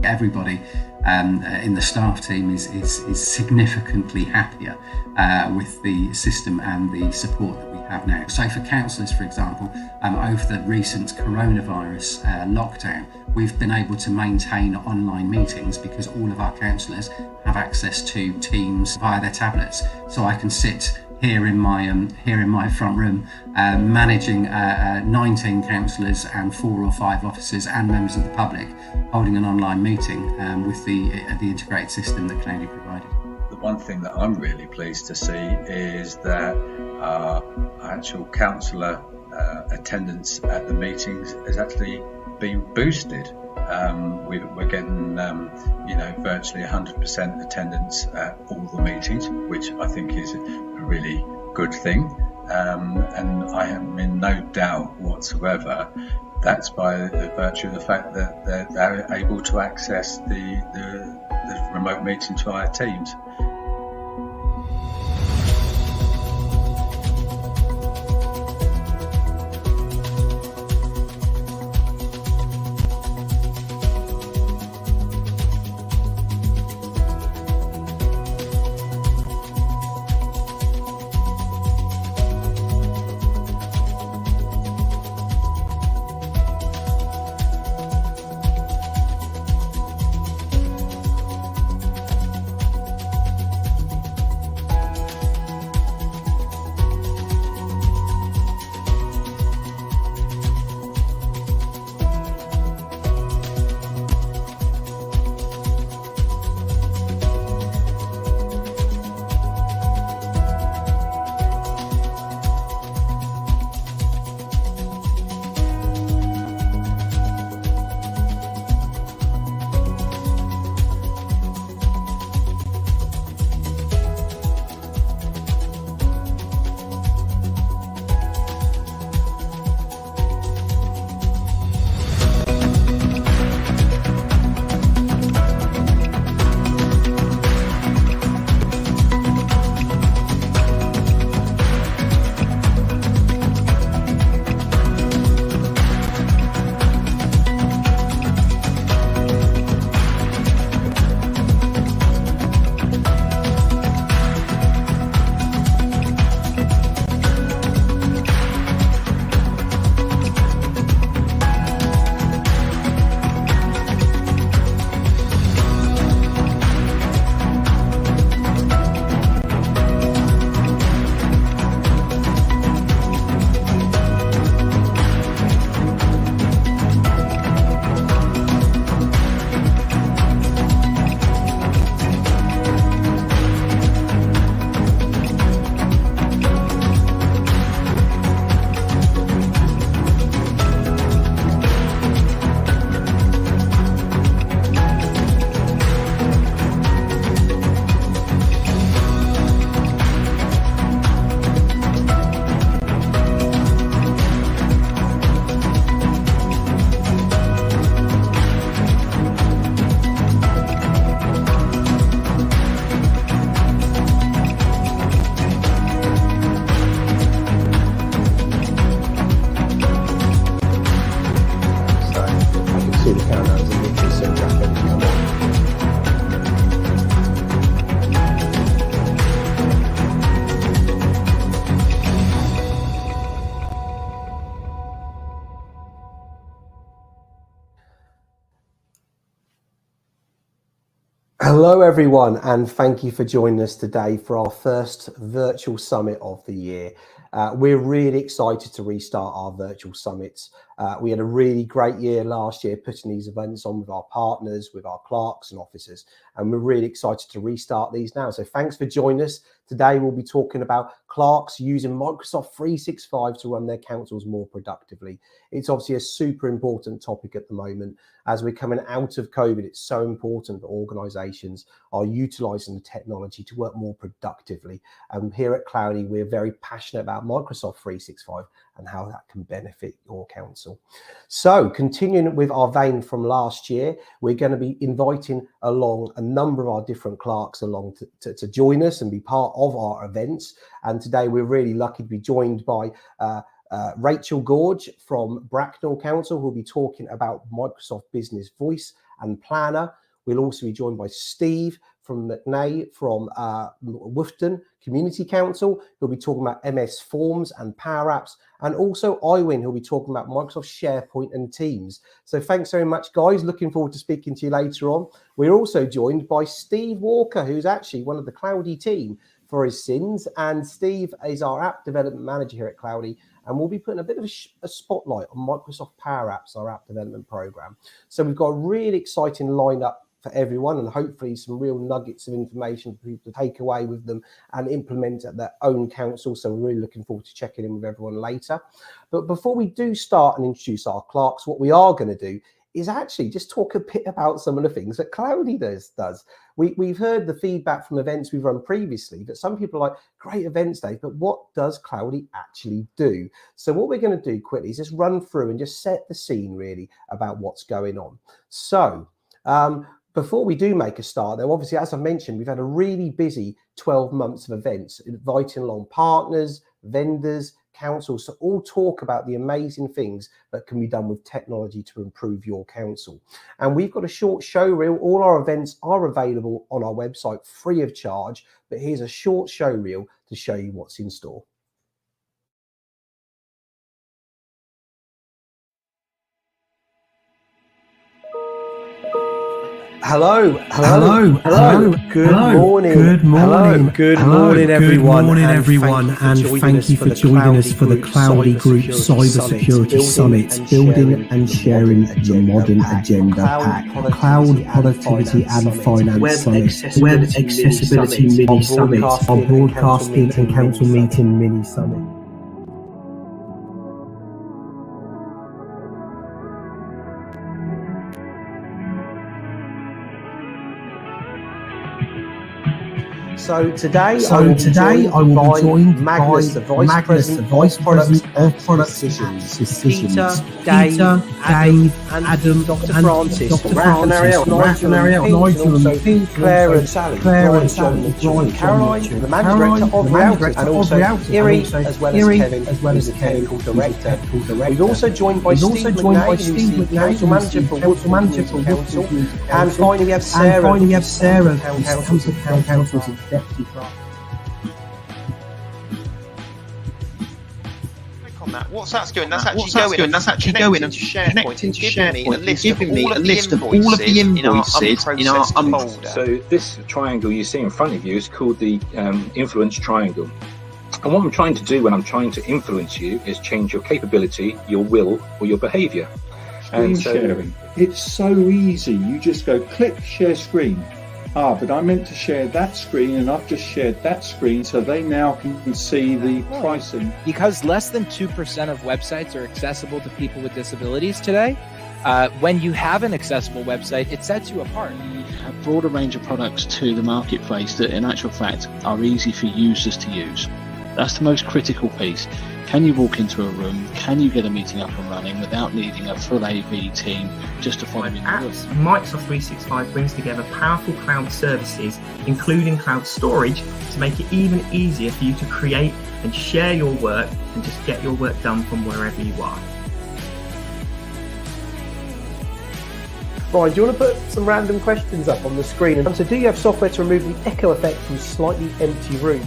Everybody in the staff team is significantly happier with the system and the support that we have now. So for councillors, for example, over the recent coronavirus lockdown, we've been able to maintain online meetings because all of our councillors have access to Teams via their tablets. So I can sit here in my front room, managing 19 councillors and 4 or 5 officers and members of the public, holding an online meeting with the integrated system that Cloudy provided. The one thing that I'm really pleased to see is that our actual councillor attendance at the meetings has actually been boosted. We're getting, virtually 100% attendance at all the meetings, which I think is a really good thing. And I am in no doubt whatsoever that's by the virtue of the fact that they're able to access the remote meeting via Teams. Hello everyone, and thank you for joining us today for our first virtual summit of the year. We're really excited to restart our virtual summits. We had a really great year last year putting these events on with our partners, with our clerks and officers, and we're really excited to restart these now. So thanks for joining us. Today we'll be talking about clerks using Microsoft 365 to run their councils more productively. It's obviously a super important topic at the moment. As we're coming out of COVID, it's so important that organisations are utilising the technology to work more productively. And here at Cloudy, we're very passionate about Microsoft 365 and how that can benefit your council. So continuing with our vein from last year, we're going to be inviting along a number of our different clerks along to join us and be part of our events. And today we're really lucky to be joined by Rachel Gorge from Bracknell Council, who'll be talking about Microsoft Business Voice and planner. We'll also be joined by Steve from McNay from Woughton Community Council, who'll be talking about MS Forms and Power Apps, and also Iwin, who'll be talking about Microsoft SharePoint and Teams. So thanks very much, guys. Looking forward to speaking to you later on. We're also joined by Steve Walker, who's actually one of the Cloudy team for his sins, and Steve is our app development manager here at Cloudy, and we'll be putting a bit of a spotlight on Microsoft Power Apps, our app development program. So we've got a really exciting lineup for everyone, and hopefully some real nuggets of information for people to take away with them and implement at their own council. So we're really looking forward to checking in with everyone later. But before we do start and introduce our clerks, what we are going to do is actually just talk a bit about some of the things that Cloudy does. We've heard the feedback from events we've run previously that some people are like, great events, Dave, but what does Cloudy actually do? So what we're going to do quickly is just run through and just set the scene really about what's going on. So before we do make a start, though, obviously, as I mentioned, we've had a really busy 12 months of events, inviting along partners, vendors, councils to all talk about the amazing things that can be done with technology to improve your council. And we've got a short show reel. All our events are available on our website free of charge, but here's a short show reel to show you what's in store. Hello. Good morning, everyone, and thank you for joining us for the Cloudy Group Cybersecurity Summit, Building and Sharing the Modern Agenda Pack, Cloud Productivity and Finance Summit, Web Accessibility Mini Summit, our Broadcasting and Council Meeting Mini Summit. So today I will be joined by Magnus, the Vice President of Product Decisions, Peter, Dave, Adam, Dr. Francis, Raph and Ariel, Nigel and Pete, Claire and Sally, Brian, Caroline, the Managing Director of Routers, and also Iri, as well as Kevin, who's the Technical Director. We've also joined by Steve McNay, who's the Council Manager for Woughton Council, and finally we have Sarah, Council's Deputy Clerk. Click on that. What's that's doing? That's actually going and connecting to SharePoint and giving me a list of all of the invoices in our folder. So this triangle you see in front of you is called the influence triangle. And what I'm trying to do when I'm trying to influence you is change your capability, your will, or your behaviour. And sharing. It's so easy. You just go click share screen. But I meant to share that screen, and I've just shared that screen, so they now can see the pricing. Because less than 2% of websites are accessible to people with disabilities today, when you have an accessible website, it sets you apart. A broader range of products to the marketplace that in actual fact are easy for users to use. That's the most critical piece. Can you walk into a room? Can you get a meeting up and running without needing a full AV team just to find apps? Microsoft 365 brings together powerful cloud services, including cloud storage, to make it even easier for you to create and share your work and just get your work done from wherever you are. Brian, do you want to put some random questions up on the screen? And so do you have software to remove the echo effect from slightly empty rooms?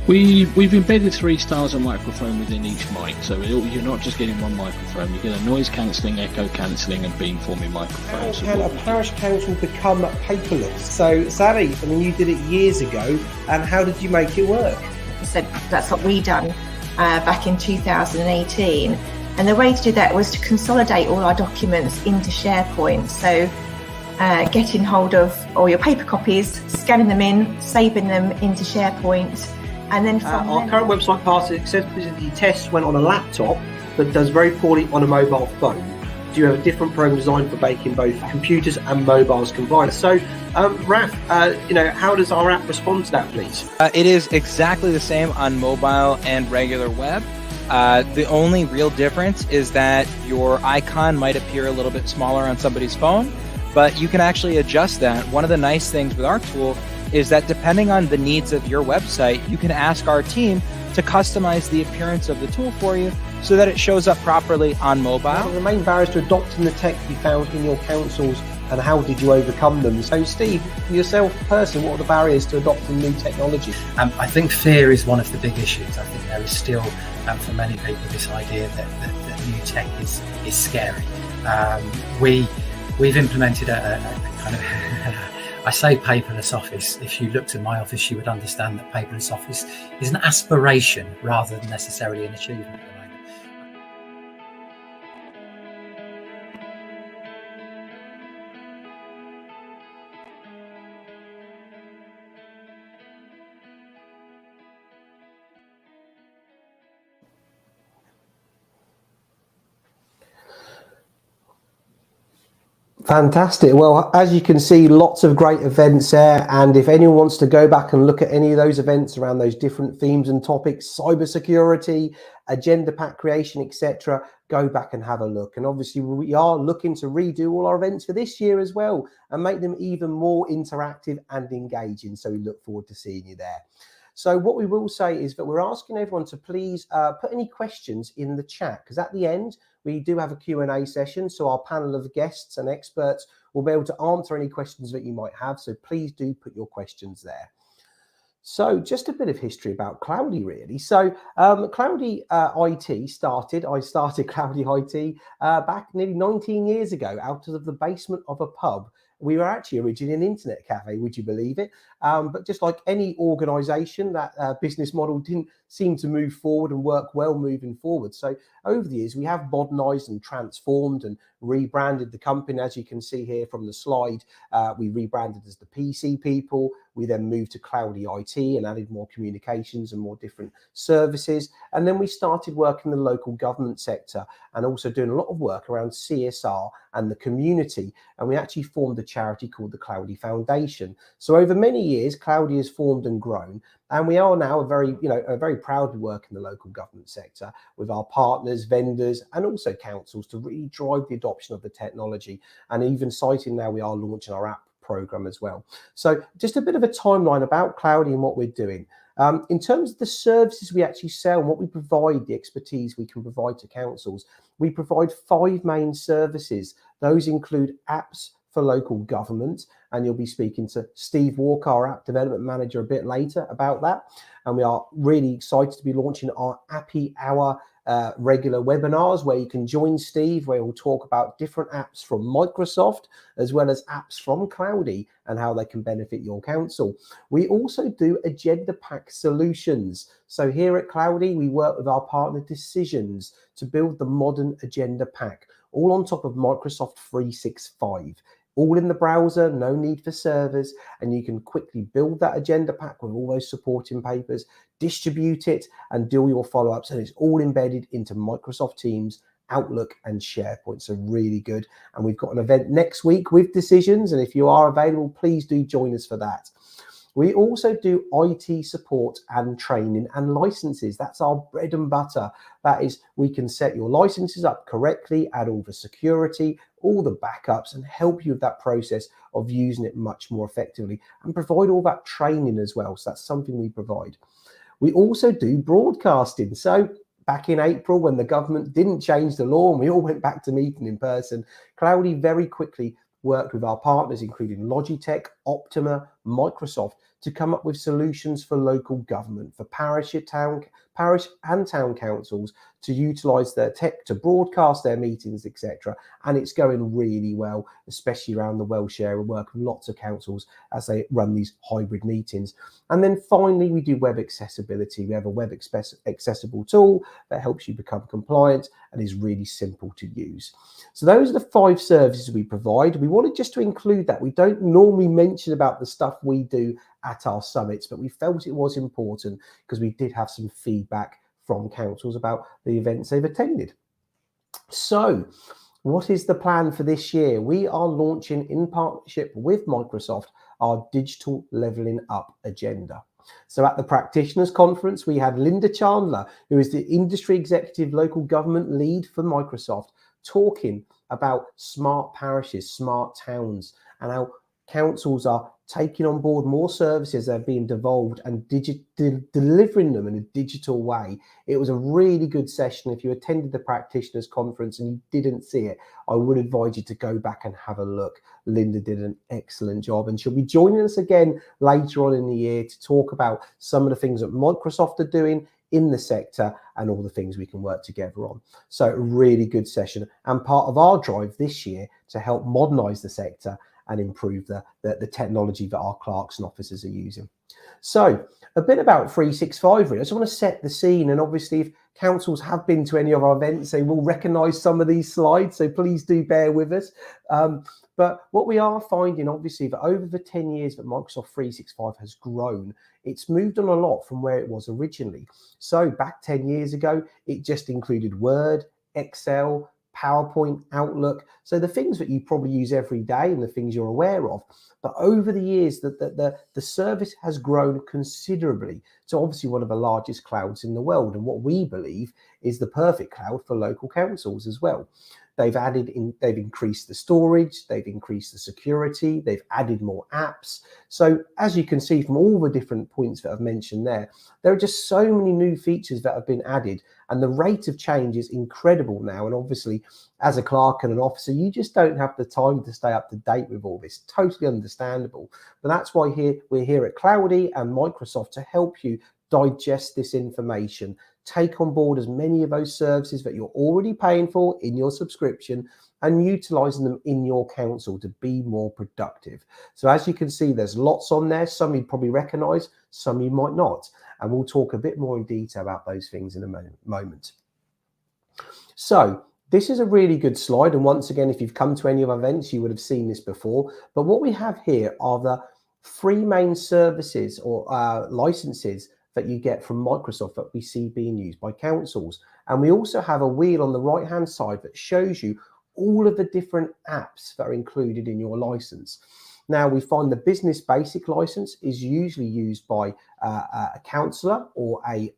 We've embedded 3 styles of microphone within each mic, so you're not just getting one microphone, you get a noise cancelling, echo cancelling and beamforming microphone. How can a parish council become paperless? So Sally, I mean, you did it years ago, and how did you make it work? So that's what we done back in 2018, and the way to do that was to consolidate all our documents into SharePoint. So getting hold of all your paper copies, scanning them in, saving them into SharePoint. And then our current website passes accessibility tests when on a laptop, but does very poorly on a mobile phone. Do you have a different program designed for making both computers and mobiles combined? So, Raph, how does our app respond to that, please? It is exactly the same on mobile and regular web. The only real difference is that your icon might appear a little bit smaller on somebody's phone, but you can actually adjust that. One of the nice things with our tool is that depending on the needs of your website, you can ask our team to customize the appearance of the tool for you so that it shows up properly on mobile. One of the main barriers to adopting the tech you found in your council's and how did you overcome them? So Steve, yourself personally, what are the barriers to adopting new technology? I think fear is one of the big issues. I think there is still, for many people, this idea that new tech is scary. We've implemented a kind of, I say paperless office. If you looked at my office, you would understand that paperless office is an aspiration rather than necessarily an achievement. Fantastic. Well, as you can see, lots of great events there. And if anyone wants to go back and look at any of those events around those different themes and topics, cybersecurity, agenda pack creation, etc., go back and have a look. And obviously, we are looking to redo all our events for this year as well and make them even more interactive and engaging. So we look forward to seeing you there. So what we will say is that we're asking everyone to please put any questions in the chat, because at the end, we do have a Q&A session. So our panel of guests and experts will be able to answer any questions that you might have. So please do put your questions there. So just a bit of history about Cloudy, really. So Cloudy IT started, I started Cloudy IT back nearly 19 years ago out of the basement of a pub. We were actually originally an internet cafe, would you believe it? But just like any organization, that business model didn't seem to move forward and work well moving forward. So over the years, we have modernized and transformed and rebranded the company. As you can see here from the slide, we rebranded as the PC People. We then moved to Cloudy IT and added more communications and more different services. And then we started working in the local government sector and also doing a lot of work around CSR and the community. And we actually formed a charity called the Cloudy Foundation. So over many years, Cloudy has formed and grown. And we are now a very proud to work in the local government sector with our partners, vendors, and also councils to really drive the adoption of the technology. And even citing now, we are launching our app program as well. So just a bit of a timeline about Cloudy and what we're doing. In terms of the services we actually sell and what we provide, the expertise we can provide to councils, we provide 5 main services. Those include apps for local government, and you'll be speaking to Steve Walker, our app development manager, a bit later about that. And we are really excited to be launching our Appy Hour regular webinars where you can join Steve, where we'll talk about different apps from Microsoft as well as apps from Cloudy and how they can benefit your council. We also do agenda pack solutions. So here at Cloudy, we work with our partner Decisions to build the modern agenda pack, all on top of Microsoft 365. All in the browser, no need for servers, and you can quickly build that agenda pack with all those supporting papers, distribute it, and do your follow-ups, and it's all embedded into Microsoft Teams, Outlook, and SharePoint. So really good. And we've got an event next week with Decisions, and if you are available, please do join us for that. We also do IT support and training and licenses. That's our bread and butter. That is, we can set your licenses up correctly, add all the security, all the backups, and help you with that process of using it much more effectively and provide all that training as well. So that's something we provide. We also do broadcasting. So back in April, when the government didn't change the law and we all went back to meeting in person, Cloudy very quickly worked with our partners, including Logitech, Optima, Microsoft, to come up with solutions for local government, for parish and town councils to utilize their tech to broadcast their meetings, etc. And it's going really well, especially around the Welsh area. We work with lots of councils as they run these hybrid meetings. And then finally, we do web accessibility. We have a web accessible tool that helps you become compliant and is really simple to use. So those are the 5 services we provide. We wanted just to include that. We don't normally mention about the stuff we do at our summits, but we felt it was important because we did have some feedback from councils about the events they've attended. So what is the plan for this year? We are launching in partnership with Microsoft our digital leveling up agenda. So at the practitioners conference, we had Linda Chandler, who is the industry executive local government lead for Microsoft, talking about smart parishes, smart towns, and how councils are taking on board more services that are being devolved and delivering them in a digital way. It was a really good session. If you attended the practitioners conference and you didn't see it, I would advise you to go back and have a look. Linda did an excellent job, and she'll be joining us again later on in the year to talk about some of the things that Microsoft are doing in the sector and all the things we can work together on. So a really good session, and part of our drive this year to help modernize the sector and improve the technology that our clerks and officers are using. So a bit about 365 really. I just want to set the scene, and obviously if councils have been to any of our events, they will recognise some of these slides, so please do bear with us. But what we are finding, obviously, that over the 10 years that Microsoft 365 has grown, it's moved on a lot from where it was originally. So back 10 years ago, it just included Word, Excel, PowerPoint, Outlook, so the things that you probably use every day and the things you're aware of. But over the years, the service has grown considerably. So obviously one of the largest clouds in the world, and what we believe is the perfect cloud for local councils as well. They've increased the storage, they've increased the security, they've added more apps. So as you can see from all the different points that I've mentioned there are just so many new features that have been added, and the rate of change is incredible now. And obviously, as a clerk and an officer, you just don't have the time to stay up to date with all this. Totally understandable. But that's why we're here at Cloudy and Microsoft to help you digest this information, take on board as many of those services that you're already paying for in your subscription and utilizing them in your council to be more productive. So as you can see, there's lots on there. Some you probably recognize, some you might not. And we'll talk a bit more in detail about those things in a moment. So this is a really good slide. And once again, if you've come to any of our events, you would have seen this before. But what we have here are the 3 main services or licenses that you get from Microsoft that we see being used by councils. And we also have a wheel on the right hand side that shows you all of the different apps that are included in your license. Now we find the business basic license is usually used by a councillor or a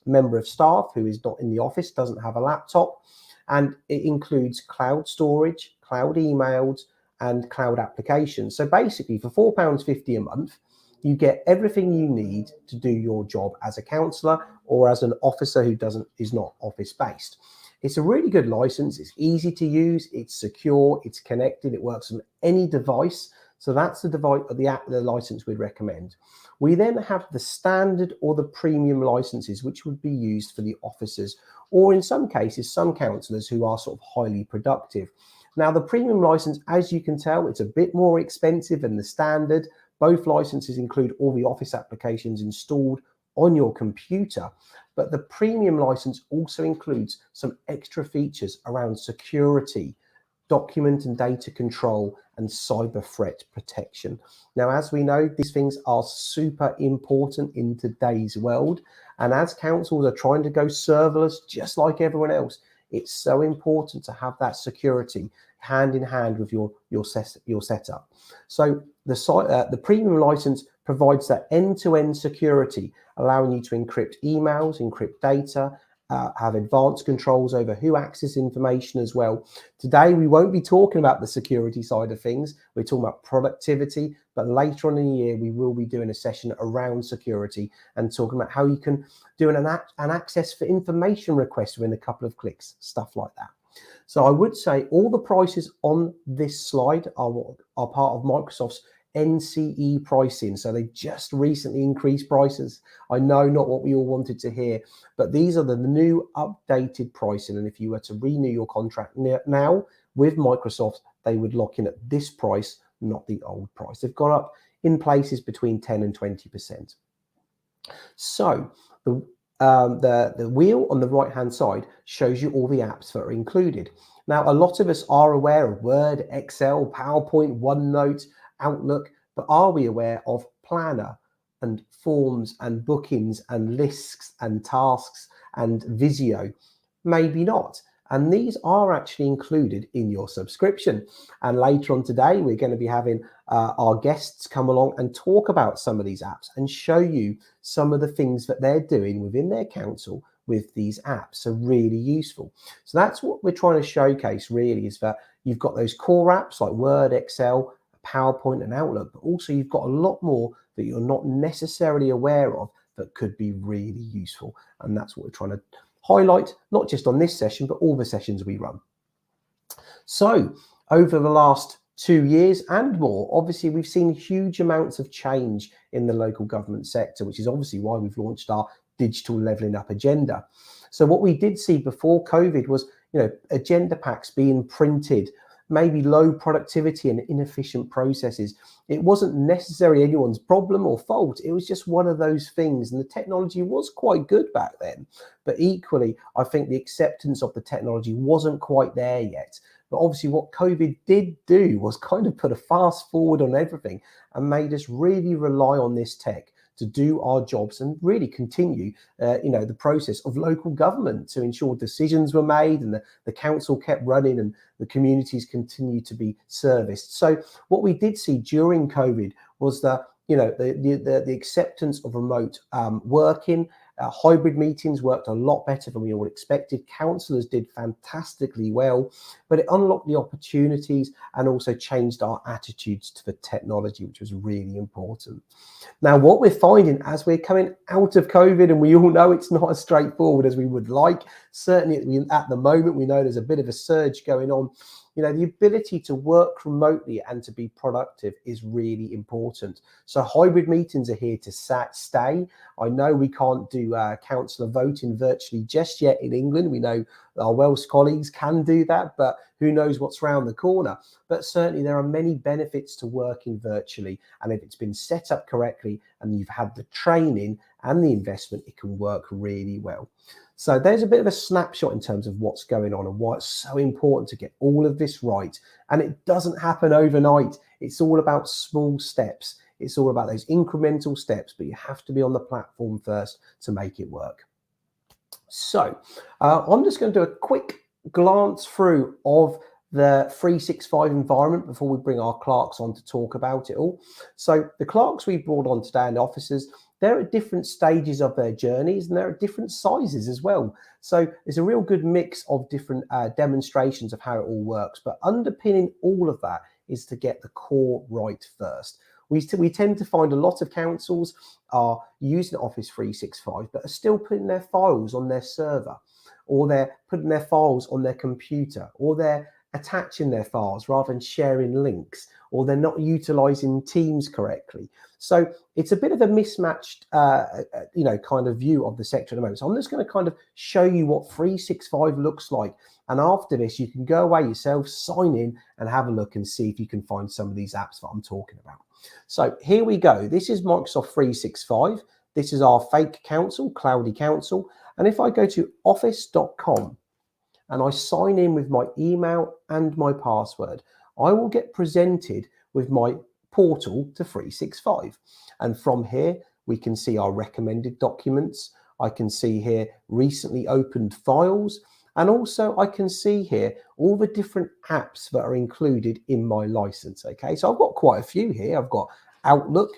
member of staff who is not in the office, doesn't have a laptop, and it includes cloud storage, cloud emails, and cloud applications. So basically for £4.50 a month, you get everything you need to do your job as a councillor or as an officer who is not office based. It's a really good license. It's easy to use. It's secure. It's connected. It works on any device. So that's the device of the license we'd recommend. We then have the standard or the premium licenses, which would be used for the officers, or in some cases, some councillors who are sort of highly productive. Now, the premium license, as you can tell, it's a bit more expensive than the standard. Both licenses include all the Office applications installed on your computer, but the premium license also includes some extra features around security, document and data control, and cyber threat protection. Now, as we know, these things are super important in today's world, and as councils are trying to go serverless just like everyone else, it's so important to have that security hand in hand with your setup. So the premium license provides that end-to-end security, allowing you to encrypt emails, encrypt data, have advanced controls over who accesses information as well. Today, we won't be talking about the security side of things. We're talking about productivity, but later on in the year, we will be doing a session around security and talking about how you can do an access for information request within a couple of clicks, stuff like that. So I would say all the prices on this slide are part of Microsoft's NCE pricing. So they just recently increased prices. I know, not what we all wanted to hear, but these are the new updated pricing. And if you were to renew your contract now with Microsoft, they would lock in at this price, not the old price. They've gone up in places between 10 and 20%. So the wheel on the right hand side shows you all the apps that are included. Now, a lot of us are aware of Word, Excel, PowerPoint, OneNote, Outlook, but are we aware of Planner and Forms and Bookings and Lists and Tasks and Visio? Maybe not. And these are actually included in your subscription. And later on today, we're going to be having our guests come along and talk about some of these apps and show you some of the things that they're doing within their council with these apps. So really useful. So that's what we're trying to showcase really, is that you've got those core apps like Word, Excel, PowerPoint and Outlook, but also you've got a lot more that you're not necessarily aware of that could be really useful. And that's what we're trying to highlight, not just on this session, but all the sessions we run. So over the last 2 years and more, obviously we've seen huge amounts of change in the local government sector, which is obviously why we've launched our digital levelling up agenda. So what we did see before COVID was, agenda packs being printed, maybe low productivity and inefficient processes. It wasn't necessarily anyone's problem or fault. It was just one of those things. And the technology was quite good back then. But equally, I think the acceptance of the technology wasn't quite there yet. But obviously what COVID did do was kind of put a fast forward on everything and made us really rely on this tech to do our jobs and really continue, the process of local government to ensure decisions were made and the council kept running and the communities continued to be serviced. So what we did see during COVID was the acceptance of remote working. Hybrid meetings worked a lot better than we all expected. Councillors did fantastically well, but it unlocked the opportunities and also changed our attitudes to the technology, which was really important. Now, what we're finding as we're coming out of COVID, and we all know it's not as straightforward as we would like, certainly at the moment, we know there's a bit of a surge going on. The ability to work remotely and to be productive is really important. So hybrid meetings are here to stay. I know we can't do councillor voting virtually just yet in England. We know our Welsh colleagues can do that, but who knows what's around the corner. But certainly there are many benefits to working virtually. And if it's been set up correctly and you've had the training and the investment, it can work really well. So there's a bit of a snapshot in terms of what's going on and why it's so important to get all of this right. And it doesn't happen overnight. It's all about small steps. It's all about those incremental steps, but you have to be on the platform first to make it work. So I'm just going to do a quick glance through of the 365 environment before we bring our clerks on to talk about it all. So the clerks we brought on today and the officers, they're at different stages of their journeys and they're at different sizes as well. So there's a real good mix of different demonstrations of how it all works. But underpinning all of that is to get the core right first. We tend to find a lot of councils are using Office 365, but are still putting their files on their server, or they're putting their files on their computer, or they're attaching their files rather than sharing links, or they're not utilizing Teams correctly. So it's a bit of a mismatched, kind of view of the sector at the moment. So I'm just going to kind of show you what 365 looks like. And after this, you can go away yourself, sign in and have a look and see if you can find some of these apps that I'm talking about. So here we go. This is Microsoft 365. This is our fake council, Cloudy Council. And if I go to office.com and I sign in with my email and my password, I will get presented with my portal to 365. And from here, we can see our recommended documents. I can see here recently opened files. And also I can see here all the different apps that are included in my license. Okay, so I've got quite a few here. I've got Outlook,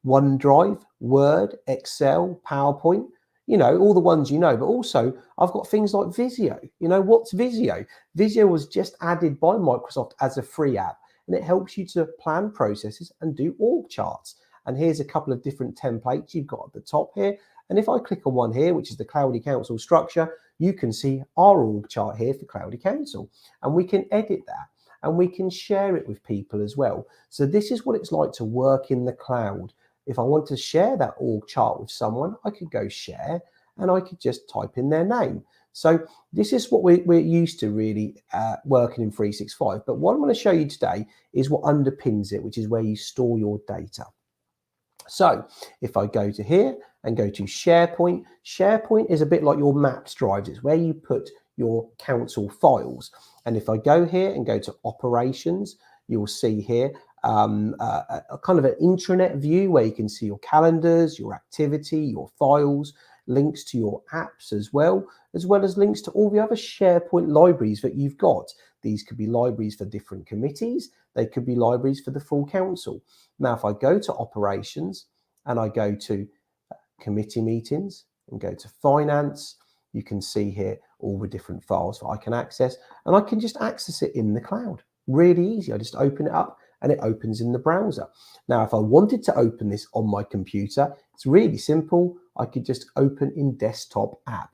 OneDrive, Word, Excel, PowerPoint, all the ones but also I've got things like Visio. What's Visio? Visio was just added by Microsoft as a free app, and it helps you to plan processes and do org charts. And here's a couple of different templates you've got at the top here. And if I click on one here, which is the Cloudy Council structure, you can see our org chart here for Cloudy Council, and we can edit that and we can share it with people as well. So this is what it's like to work in the cloud. If I want to share that org chart with someone, I could go share and I could just type in their name. So this is what we're used to really working in 365. But what I'm going to show you today is what underpins it, which is where you store your data. So if I go to here and go to SharePoint, SharePoint is a bit like your maps drives. It's where you put your council files. And if I go here and go to operations, you'll see here a kind of an intranet view where you can see your calendars, your activity, your files, links to your apps as well as links to all the other SharePoint libraries that you've got. These could be libraries for different committees. They could be libraries for the full council. Now, if I go to operations and I go to committee meetings and go to finance, you can see here all the different files that I can access, and I can just access it in the cloud. Really easy. I just open it up and it opens in the browser. Now, if I wanted to open this on my computer, it's really simple. I could just open in desktop app.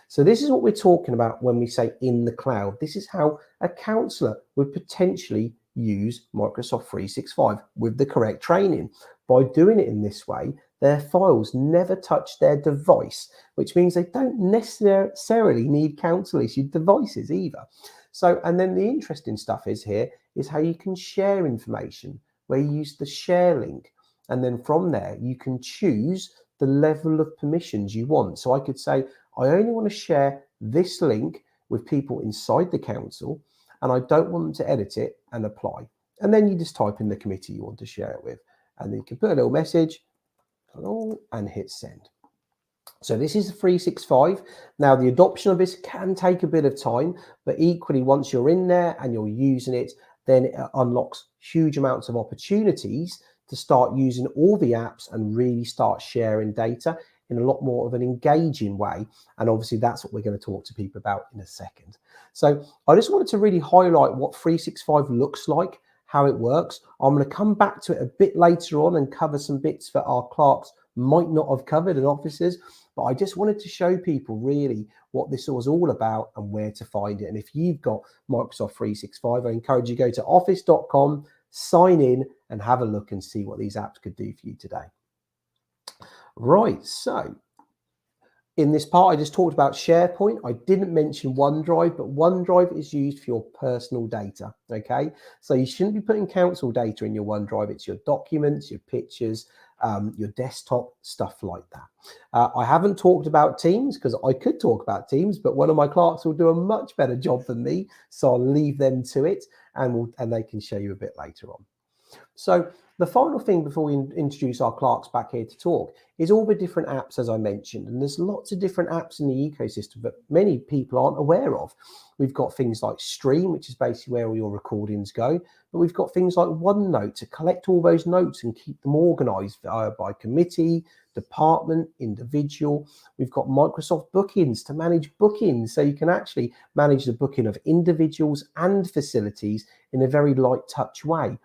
So this is what we're talking about when we say in the cloud. This is how a counsellor would potentially use Microsoft 365 with the correct training. By doing it in this way, their files never touch their device, which means they don't necessarily need council issued devices either. So, and then the interesting stuff is here is how you can share information, where you use the share link. And then from there, you can choose the level of permissions you want. So I could say, I only want to share this link with people inside the council, and I don't want them to edit it, and apply. And then you just type in the committee you want to share it with. And then you can put a little message and hit send. So this is the 365. Now, the adoption of this can take a bit of time, but equally, once you're in there and you're using it, then it unlocks huge amounts of opportunities to start using all the apps and really start sharing data in a lot more of an engaging way. And obviously, that's what we're going to talk to people about in a second. So I just wanted to really highlight what 365 looks like, how it works. I'm going to come back to it a bit later on and cover some bits that our clerks might not have covered in offices, but I just wanted to show people really what this was all about and where to find it. And if you've got Microsoft 365, I encourage you to go to office.com, sign in and have a look and see what these apps could do for you today. Right, so in this part, I just talked about SharePoint. I didn't mention OneDrive, but OneDrive is used for your personal data, okay? So you shouldn't be putting council data in your OneDrive. It's your documents, your pictures, your desktop, stuff like that. I haven't talked about Teams because I could talk about Teams, but one of my clerks will do a much better job than me, so I'll leave them to it, and they can show you a bit later on. So the final thing before we introduce our clerks back here to talk is all the different apps, as I mentioned, and there's lots of different apps in the ecosystem that many people aren't aware of. We've got things like Stream, which is basically where all your recordings go, but we've got things like OneNote to collect all those notes and keep them organized by committee, department, individual. We've got Microsoft Bookings to manage bookings, so you can actually manage the booking of individuals and facilities in a very light touch way.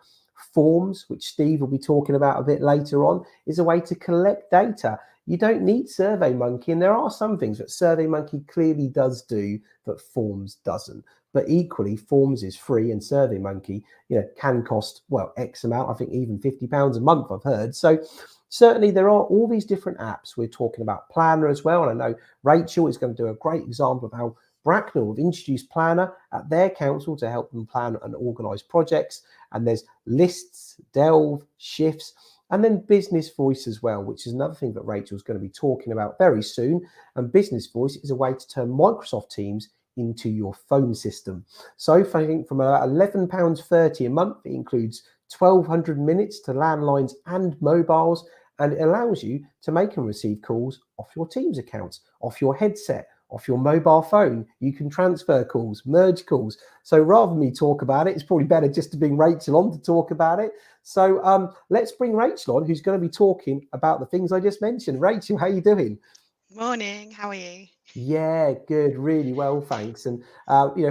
Forms, which Steve will be talking about a bit later on, is a way to collect data. You don't need SurveyMonkey, and there are some things that SurveyMonkey clearly does do that Forms doesn't. But equally, Forms is free, and SurveyMonkey, can cost, well, X amount. I think even £50 a month, I've heard. So certainly there are all these different apps. We're talking about Planner as well, and I know Rachel is going to do a great example of how Bracknell have introduced Planner at their council to help them plan and organise projects. And there's Lists, Delve, Shifts, and then Business Voice as well, which is another thing that Rachel's going to be talking about very soon. And Business Voice is a way to turn Microsoft Teams into your phone system. So I think from about £11.30 a month, it includes 1,200 minutes to landlines and mobiles, and it allows you to make and receive calls off your Teams accounts, off your headset, off your mobile phone. You can transfer calls, merge calls. So rather than me talk about it, it's probably better just to bring Rachel on to talk about it. So let's bring Rachel on, who's going to be talking about the things I just mentioned. Rachel, how are you doing? Morning, how are you? Yeah, good, really well, thanks. And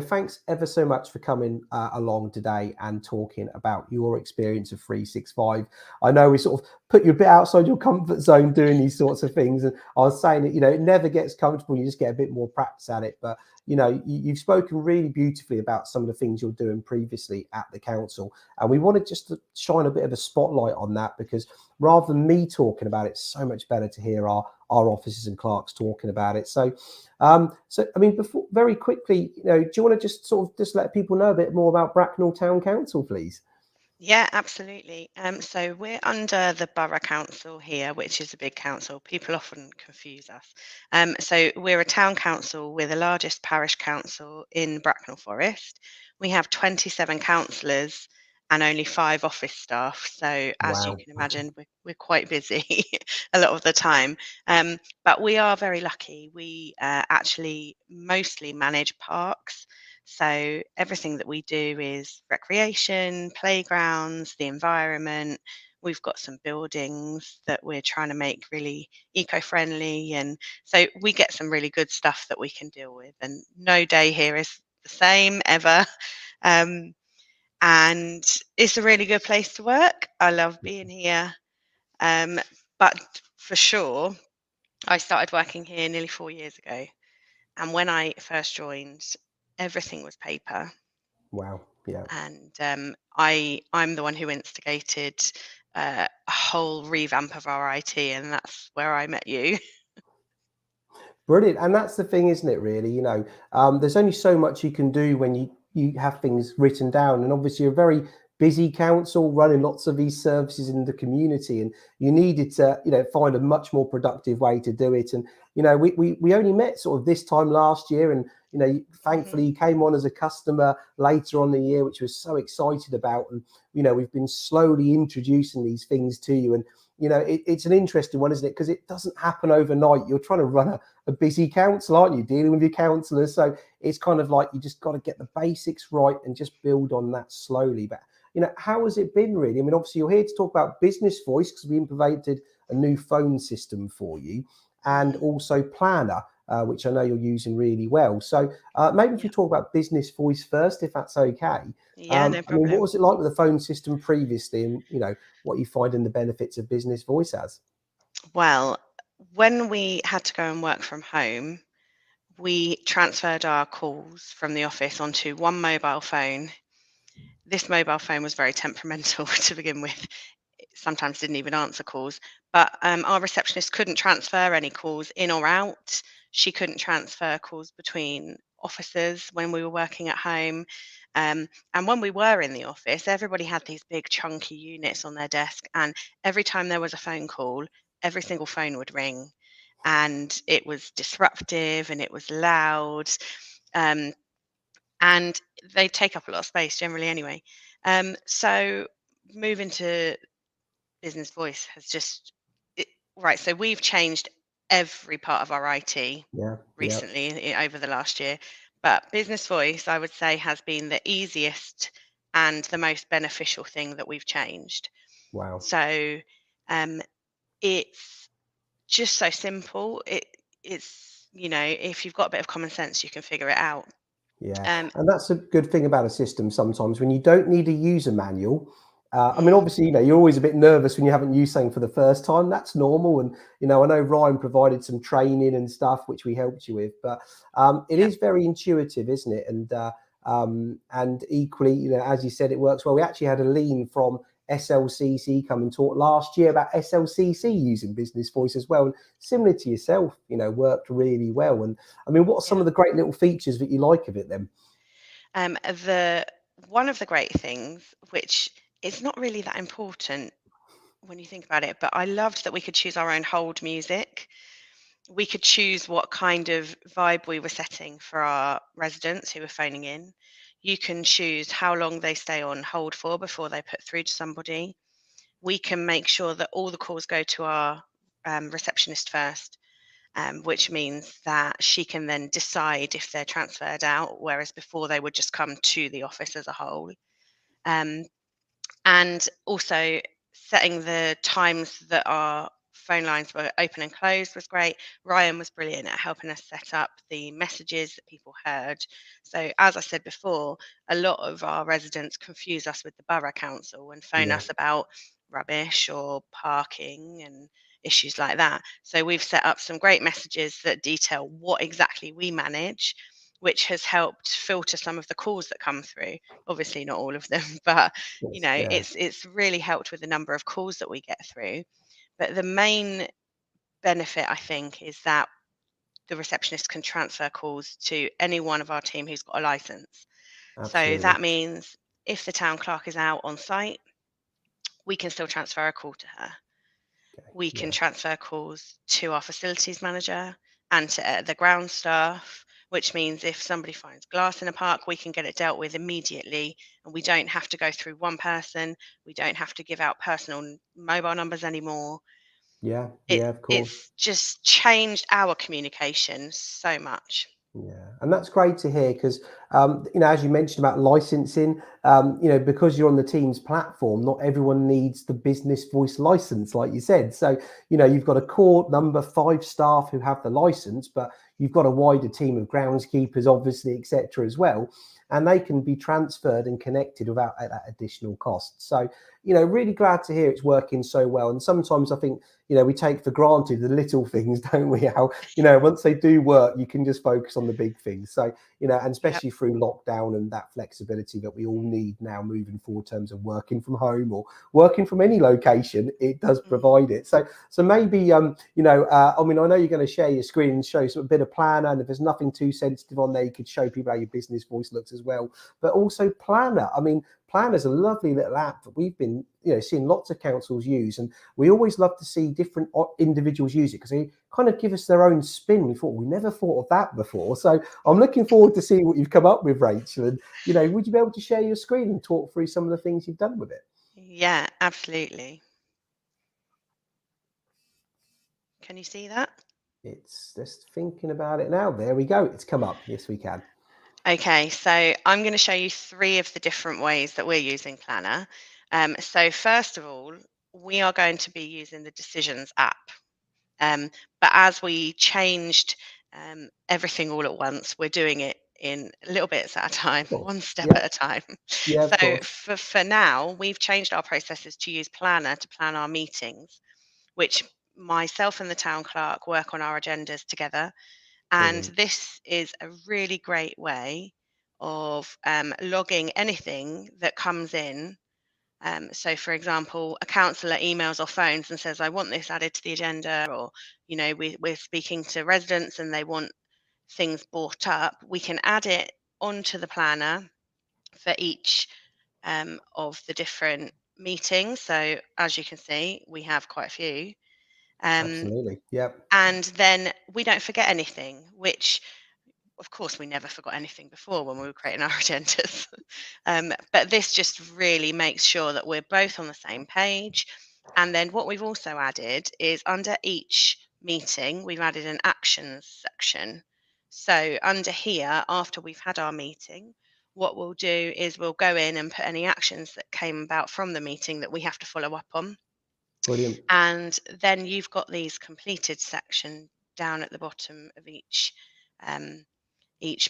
thanks ever so much for coming along today and talking about your experience of 365. I know we sort of put you a bit outside your comfort zone doing these sorts of things, and I was saying that it never gets comfortable. You just get a bit more practice at it. But you've spoken really beautifully about some of the things you're doing previously at the council, and we wanted just to shine a bit of a spotlight on that, because rather than me talking about it, it's so much better to hear our officers and clerks talking about it. So I mean, before, very quickly, do you want to just let people know a bit more about Bracknell Town Council, please? Yeah, absolutely. So we're under the Borough Council here, which is a big council. People often confuse us. So we're a town council. We're the largest parish council in Bracknell Forest. We have 27 councillors and only 5 office staff. So as you can imagine, we're quite busy a lot of the time. But we are very lucky. We actually mostly manage parks. So everything that we do is recreation, playgrounds, the environment. We've got some buildings that we're trying to make really eco-friendly. And so we get some really good stuff that we can deal with. And no day here is the same ever. and it's a really good place to work. I love being here. But for sure, I started working here nearly 4 years ago. And when I first joined, everything was paper. Wow. Yeah. And I'm the one who instigated a whole revamp of our IT, and that's where I met you. Brilliant. And that's the thing, isn't it, really? You know, there's only so much you can do when you have things written down. And obviously, you're a very busy council running lots of these services in the community, and you needed to, you know, find a much more productive way to do it. And, you know, we only met sort of this time last year, and, you know, thankfully you came on as a customer later on the year, which was so excited about. And, you know, we've been slowly introducing these things to you. And, you know, it's an interesting one, isn't it? Because it doesn't happen overnight. You're trying to run a busy council, aren't you? Dealing with your councillors. So it's kind of like you just got to get the basics right and just build on that slowly. But, you know, how has it been really? I mean, obviously you're here to talk about Business Voice because we implemented a new phone system for you, and also Planner, which I know you're using really well. So maybe if you talk about Business Voice first, if that's okay. Yeah, no problem. I mean, what was it like with the phone system previously, and, you know, what you find in the benefits of Business Voice as? Well, when we had to go and work from home, we transferred our calls from the office onto one mobile phone. This mobile phone was very temperamental to begin with. It sometimes didn't even answer calls, but our receptionist couldn't transfer any calls in or out. She couldn't transfer calls between officers when we were working at home. And when we were in the office, everybody had these big chunky units on their desk, and every time there was a phone call, every single phone would ring, and it was disruptive and it was loud. And they take up a lot of space generally anyway. So moving to Business Voice has just right. So we've changed every part of our IT recently over the last year, but Business Voice, I would say, has been the easiest and the most beneficial thing that we've changed. Wow. So it's just so simple. It's, you know, if you've got a bit of common sense, you can figure it out. Yeah, and that's a good thing about a system sometimes when you don't need a user manual. I mean, obviously, you know, you're always a bit nervous when you haven't used something for the first time. That's normal. And, you know, I know Ryan provided some training and stuff, which we helped you with, but it is very intuitive, isn't it? And equally, you know, as you said, it works well. We actually had a lean from SLCC come and talk last year about SLCC using Business Voice as well. And similar to yourself, you know, worked really well. And I mean, what are some of the great little features that you like of it then? One of the great things, which is not really that important when you think about it, but I loved that we could choose our own hold music. We could choose what kind of vibe we were setting for our residents who were phoning in. You can choose how long they stay on hold for before they put through to somebody. We can make sure that all the calls go to our receptionist first, which means that she can then decide if they're transferred out, whereas before they would just come to the office as a whole. And also setting the times that our phone lines were open and closed was great. Ryan was brilliant at helping us set up the messages that people heard. So as I said before, a lot of our residents confuse us with the borough council and phone us about rubbish or parking and issues like that. So we've set up some great messages that detail what exactly we manage, which has helped filter some of the calls that come through. Obviously not all of them, but you know, it's really helped with the number of calls that we get through. But the main benefit, I think, is that the receptionist can transfer calls to any one of our team who's got a license. Absolutely. So that means if the town clerk is out on site, we can still transfer a call to her. We can transfer calls to our facilities manager and to the ground staff, which means if somebody finds glass in a park, we can get it dealt with immediately, and we don't have to go through one person. We don't have to give out personal mobile numbers anymore. Yeah, of course. It's just changed our communication so much. Yeah, and that's great to hear because, you know, as you mentioned about licensing, you know, because you're on the Teams platform, not everyone needs the Business Voice license, like you said. So, you know, you've got a core number 5 staff who have the license, but you've got a wider team of groundskeepers, obviously, etc. as well. and they can be transferred and connected without that additional cost. So, you know, really glad to hear it's working so well. And sometimes I think, you know, we take for granted the little things, don't we? How, you know, once they do work, you can just focus on the big things. So, you know, and especially through lockdown and that flexibility that we all need now moving forward in terms of working from home or working from any location, it does provide it. So maybe, you know, I mean, I know you're going to share your screen and show a bit of Planner, and if there's nothing too sensitive on there, you could show people how your business voice looks as well. But also Planner. I mean, Planner's a lovely little app that we've been, you know, seeing lots of councils use, and we always love to see different individuals use it because they kind of give us their own spin. We never thought of that before. So I'm looking forward to seeing what you've come up with, Rachel. And, you know, would you be able to share your screen and talk through some of the things you've done with it? Yeah, absolutely. Can you see that? It's just thinking about it now. There we go. It's come up. Yes, we can. Okay, so I'm going to show you 3 of the different ways that we're using Planner. So first of all, we are going to be using the Decisions app. But as we changed everything all at once, we're doing it in little bits at a time, one step at a time. So for now, we've changed our processes to use Planner to plan our meetings, which myself and the town clerk work on our agendas together. And this is a really great way of logging anything that comes in. So, for example, a councillor emails or phones and says, I want this added to the agenda, or, you know, we're speaking to residents and they want things brought up. We can add it onto the planner for each of the different meetings. So, as you can see, we have quite a few. Absolutely. Yep. And then we don't forget anything, which of course we never forgot anything before when we were creating our agendas. But this just really makes sure that we're both on the same page. And then what we've also added is under each meeting, we've added an actions section. So under here, after we've had our meeting, what we'll do is we'll go in and put any actions that came about from the meeting that we have to follow up on. Brilliant. And then you've got these completed section down at the bottom of each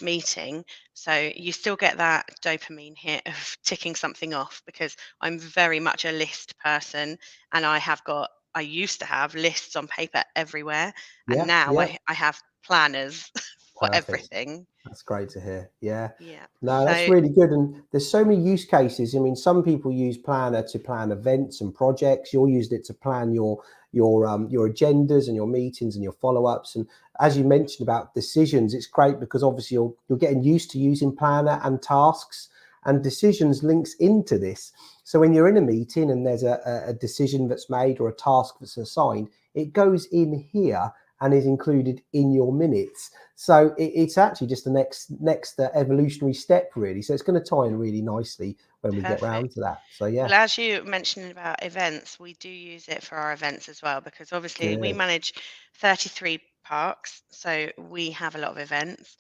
meeting. So you still get that dopamine hit of ticking something off, because I'm very much a list person, and I used to have lists on paper everywhere, and now I have planners for everything. That's great to hear. Yeah. Yeah. No, that's really good. And there's so many use cases. I mean, some people use Planner to plan events and projects. You're using it to plan your agendas and your meetings and your follow-ups. And as you mentioned about decisions, it's great because obviously you're getting used to using Planner and tasks, and decisions links into this. So when you're in a meeting and there's a decision that's made or a task that's assigned, it goes in here and is included in your minutes. So it's actually just the next evolutionary step, really. So it's going to tie in really nicely when we get round to that. So yeah. Well, as you mentioned about events, we do use it for our events as well, because obviously we manage 33 parks, so we have a lot of events.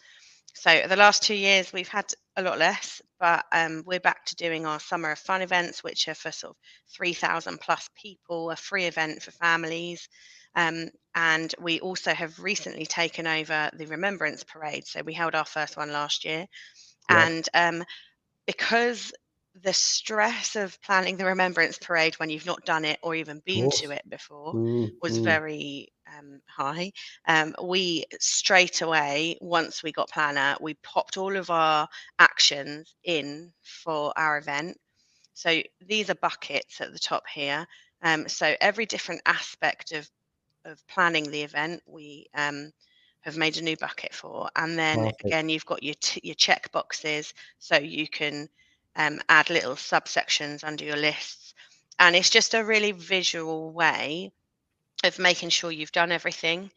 So the last 2 years we've had a lot less, but we're back to doing our Summer of Fun events, which are for sort of 3,000 plus people, a free event for families. And we also have recently taken over the Remembrance Parade. So we held our first one last year. And because the stress of planning the Remembrance Parade when you've not done it or even been to it before was very high, we straight away, once we got Planner, we popped all of our actions in for our event. So these are buckets at the top here. So every different aspect of planning the event, we have made a new bucket for. And then again, you've got your check boxes, so you can add little subsections under your lists. And it's just a really visual way of making sure you've done everything.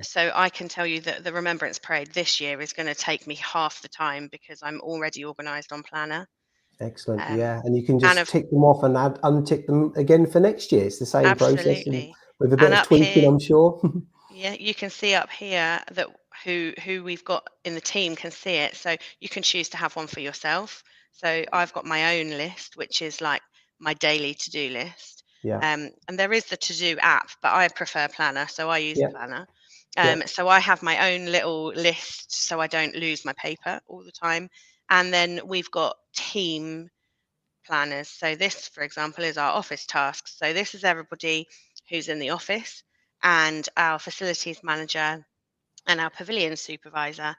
So I can tell you that the Remembrance Parade this year is going to take me half the time because I'm already organised on Planner. Excellent. Yeah, and you can just tick them off and untick them again for next year. It's the same process with a bit of tweaking, I'm sure. Yeah, you can see up here that who we've got in the team can see it. So you can choose to have one for yourself. So I've got my own list, which is like my daily to-do list. And there is the to-do app, but I prefer Planner, so I use Planner. So I have my own little list so I don't lose my paper all the time. And then we've got team planners. So this, for example, is our office tasks. So this is everybody who's in the office, and our facilities manager and our pavilion supervisor.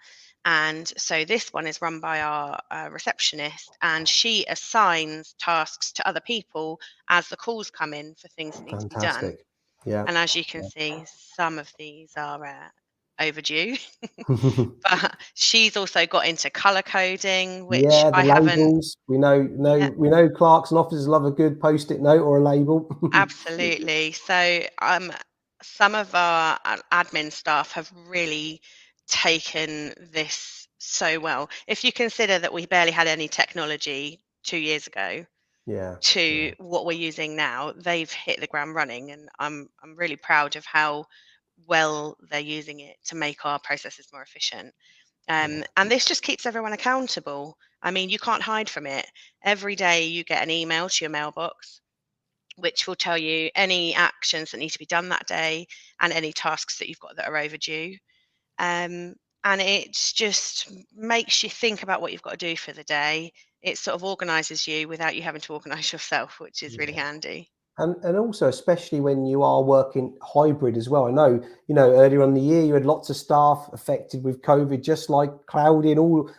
And so this one is run by our receptionist, and she assigns tasks to other people as the calls come in for things that need to be done. Fantastic. Yeah. And as you can see, some of these are overdue. But she's also got into color coding, which Yeah, the I haven't. labels. We know clerks and officers love a good post-it note or a label. Absolutely. So some of our admin staff have really taken this so well. If you consider that we barely had any technology 2 years ago to what we're using now, they've hit the ground running, and I'm really proud of how well they're using it to make our processes more efficient. And this just keeps everyone accountable. I mean, you can't hide from it. Every day you get an email to your mailbox, which will tell you any actions that need to be done that day and any tasks that you've got that are overdue. And it just makes you think about what you've got to do for the day. It sort of organises you without you having to organise yourself, which is really handy. And also, especially when you are working hybrid as well. I know, earlier in the year, you had lots of staff affected with COVID, just like Cloudy and all,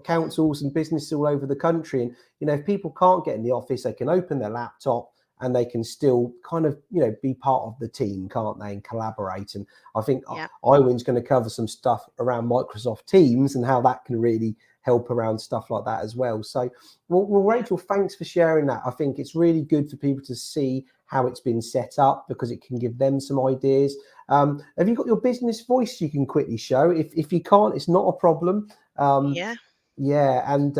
councils and businesses all over the country. And, if people can't get in the office, they can open their laptop and they can still kind of, be part of the team, can't they, and collaborate. And I think Iwin's going to cover some stuff around Microsoft Teams and how that can really help around stuff like that as well. So, well, Rachel, thanks for sharing that. I think it's really good for people to see how it's been set up, because it can give them some ideas. Have you got your business voice you can quickly show? If you can't, it's not a problem. Yeah, and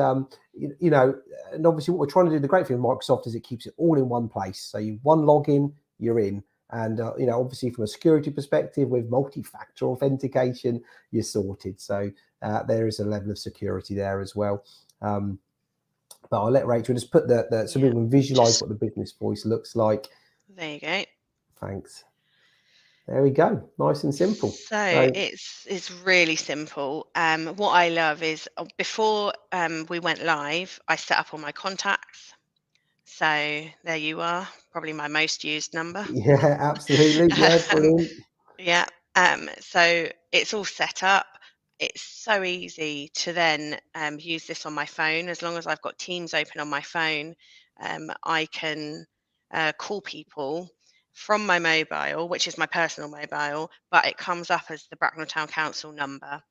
and obviously what we're trying to do, the great thing with Microsoft is it keeps it all in one place. So one login, you're in. And, obviously from a security perspective, with multi-factor authentication, you're sorted. So there is a level of security there as well. But I'll let Rachel just put so people can visualize what the business voice looks like. There you go. Thanks. There we go. Nice and simple. So it's really simple. What I love is before we went live, I set up all my contacts. So there you are, probably my most used number. Yeah, absolutely. Yeah, brilliant. Yeah. So it's all set up. It's so easy to then use this on my phone. As long as I've got Teams open on my phone, I can call people from my mobile, which is my personal mobile, but it comes up as the Bracknell Town Council number,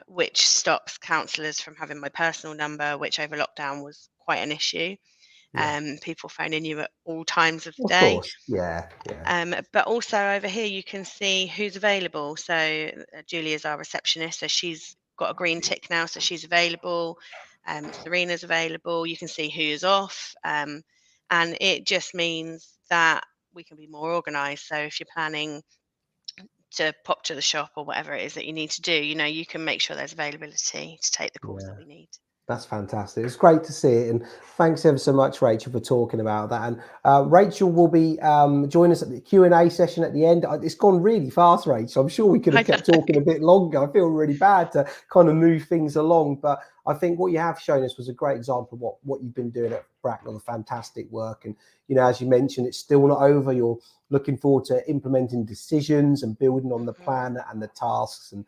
which stops councillors from having my personal number, which over lockdown was quite an issue. People phoning you at all times of the day. Of course, yeah. But also over here you can see who's available. So Julia's our receptionist, so she's got a green tick now, so she's available. Serena's available. You can see who's off, and it just means that we can be more organised. So if you're planning to pop to the shop or whatever it is that you need to do, you can make sure there's availability to take the calls that we need. That's fantastic. It's great to see it. And thanks ever so much, Rachel, for talking about that. And Rachel will be joining us at the Q&A session at the end. It's gone really fast, Rachel. I'm sure we could have kept talking a bit longer. I feel really bad to kind of move things along. But I think what you have shown us was a great example of what you've been doing at Bracknell, the fantastic work. And, as you mentioned, it's still not over. You're looking forward to implementing decisions and building on the plan and the tasks and,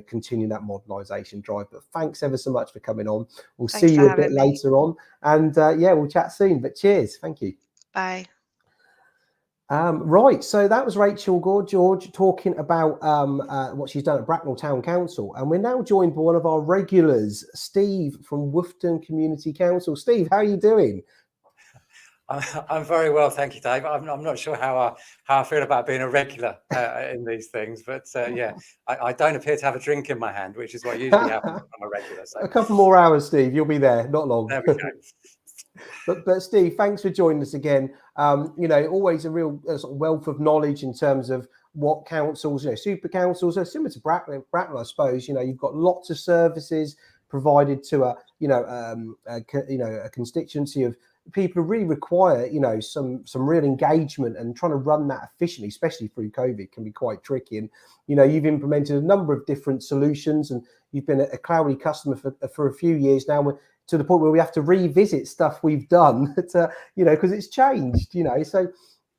continue that modernisation drive. But thanks ever so much for coming on. We'll see you a bit later on. And we'll chat soon. But cheers. Thank you. Bye. Right, so that was Rachel George talking about what she's done at Bracknell Town Council, and we're now joined by one of our regulars, Steve from Woughton Community Council. Steve, how are you doing? I'm very well, thank you, Dave. I'm not sure how I feel about being a regular in these things, but I don't appear to have a drink in my hand, which is what usually happens when I'm a regular. So. A couple more hours, Steve, you'll be there, not long. There we go. But Steve, thanks for joining us again. Always a real sort of wealth of knowledge in terms of what councils, super councils are similar to Bracknell, I suppose. You've got lots of services provided to a constituency of people really require, you know, some real engagement, and trying to run that efficiently, especially through COVID, can be quite tricky. And, you know, you've implemented a number of different solutions, and you've been a Cloudy customer for a few years now. We're to the point where we have to revisit stuff we've done, you know, because it's changed, you know. So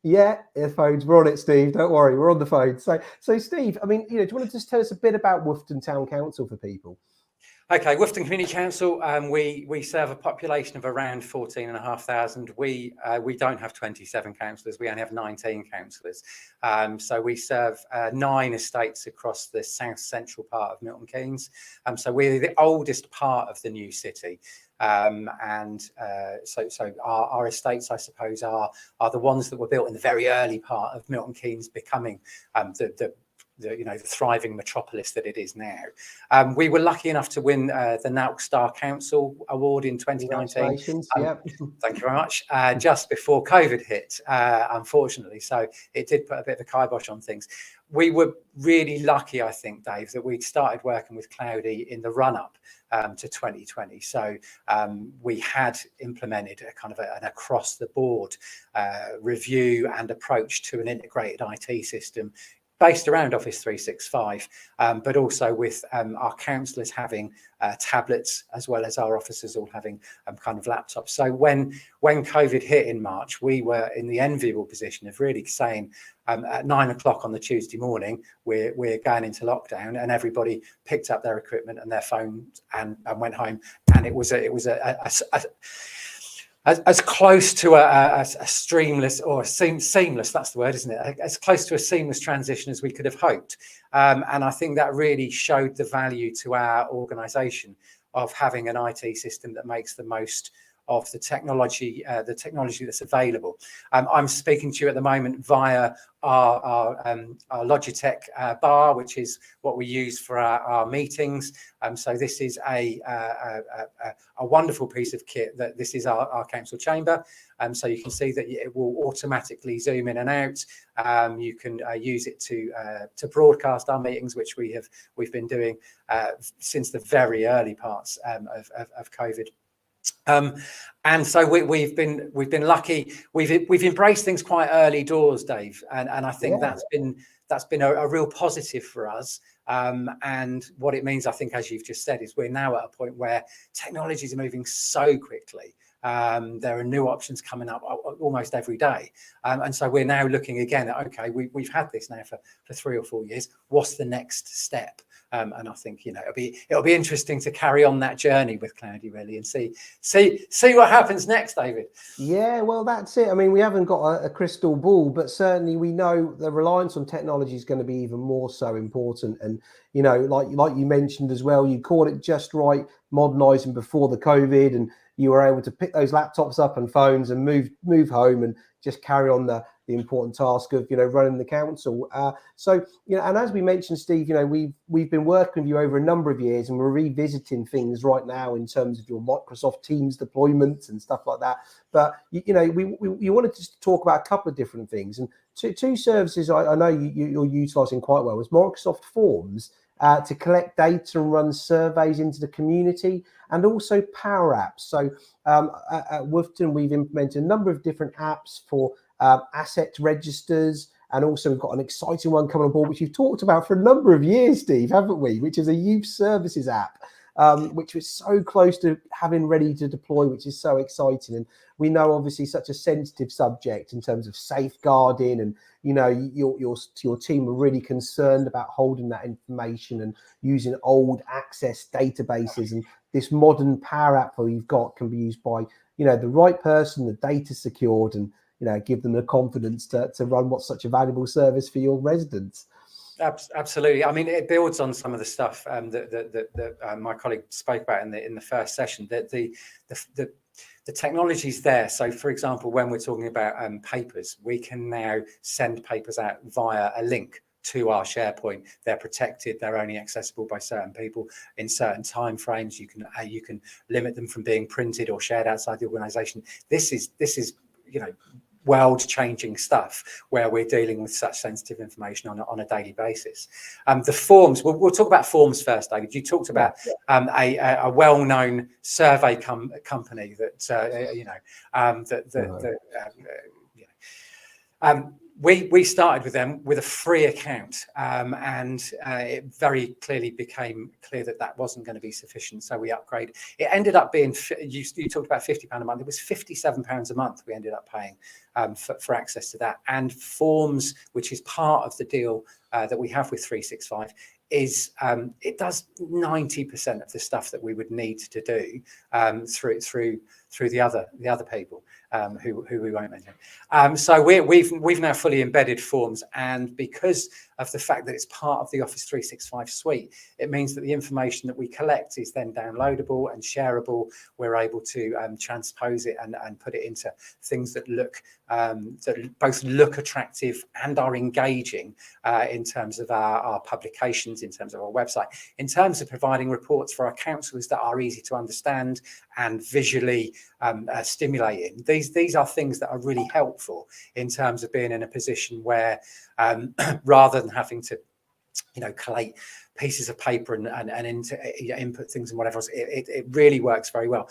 yeah, the phones, we're on it, Steve. Don't worry, we're on the phone. So Steve, I mean, you know, do you want to just tell us a bit about Woughton Town Council for people? Okay, Woughton Community Council, we serve a population of around 14,500. We don't have 27 councillors, we only have 19 councillors. So we serve 9 estates across the south central part of Milton Keynes. So we're the oldest part of the new city. So our estates, I suppose, are the ones that were built in the very early part of Milton Keynes becoming the thriving metropolis that it is now. We were lucky enough to win the Nauk Star Council Award in 2019. Yep. Thank you very much. Just before COVID hit, unfortunately, so it did put a bit of a kibosh on things. We were really lucky, I think, Dave, that we'd started working with Cloudy in the run-up to 2020. So we had implemented a kind of an across-the-board review and approach to an integrated IT system based around Office 365, but also with our councillors having tablets, as well as our officers all having kind of laptops. So when COVID hit in March, we were in the enviable position of really saying at 9 o'clock on the Tuesday morning, we're going into lockdown, and everybody picked up their equipment and their phones and went home. And it was as close to a streamless or seamless, that's the word, isn't it? As close to a seamless transition as we could have hoped. And I think that really showed the value to our organisation of having an IT system that makes the most of the technology that's available. I'm speaking to you at the moment via our Logitech bar, which is what we use for our meetings. So this is a wonderful piece of kit. That this is our council chamber. So you can see that it will automatically zoom in and out. You can use it to broadcast our meetings, which we've been doing since the very early parts of COVID. And so we've been lucky. We've embraced things quite early doors, Dave, and I think that's been a real positive for us. And what it means, I think, as you've just said, is we're now at a point where technologies are moving so quickly. There are new options coming up almost every day. And so we're now looking again at, okay, we've had this now for 3 or 4 years. What's the next step? And I think, you know, it'll be interesting to carry on that journey with Cloudy, really, and see what happens next, David. Yeah, well, that's it. I mean, we haven't got a crystal ball, but certainly we know the reliance on technology is going to be even more so important. And, you know, like you mentioned as well, you caught it just right, modernising before the COVID, and you were able to pick those laptops up and phones and move home and just carry on the important task of, you know, running the council. So, you know, and as we mentioned, Steve, you know, we've been working with you over a number of years, and we're revisiting things right now in terms of your Microsoft Teams deployments and stuff like that. But, you know, we wanted to talk about a couple of different things, and two services I know you're utilising quite well was Microsoft Forms to collect data and run surveys into the community, and also Power Apps. So at Woughton, we've implemented a number of different apps for asset registers, and also we've got an exciting one coming on board, which you've talked about for a number of years, Steve, haven't we? Which is a youth services app, which was so close to having ready to deploy, which is so exciting. And we know, obviously, such a sensitive subject in terms of safeguarding, and, you know, your team are really concerned about holding that information and using old access databases. And this modern Power App that you've got can be used by, you know, the right person, the data secured, and, you know, give them the confidence to run what's such a valuable service for your residents. Absolutely. I mean, it builds on some of the stuff that my colleague spoke about in the first session. That the technology's there. So, for example, when we're talking about papers, we can now send papers out via a link to our SharePoint. They're protected. They're only accessible by certain people in certain time frames. You can limit them from being printed or shared outside the organisation. This is, you know, world-changing stuff where we're dealing with such sensitive information on a daily basis. The forms, we'll talk about forms first, David. You talked about a well-known survey company that we started with them with a free account, and it very clearly became clear that wasn't going to be sufficient, so we upgraded. It ended up being, you talked about £50 a month, it was £57 a month we ended up paying for access to that. And Forms, which is part of the deal that we have with 365, is it does 90% of the stuff that we would need to do through the other people who we won't mention. So we've now fully embedded Forms, and because of the fact that it's part of the Office 365 suite, it means that the information that we collect is then downloadable and shareable. We're able to transpose it and put it into things that both look attractive and are engaging in terms of our publications, in terms of our website, in terms of providing reports for our councillors that are easy to understand and visually stimulating. These are things that are really helpful in terms of being in a position where rather than having to collate pieces of paper and input things and whatever else, it really works very well.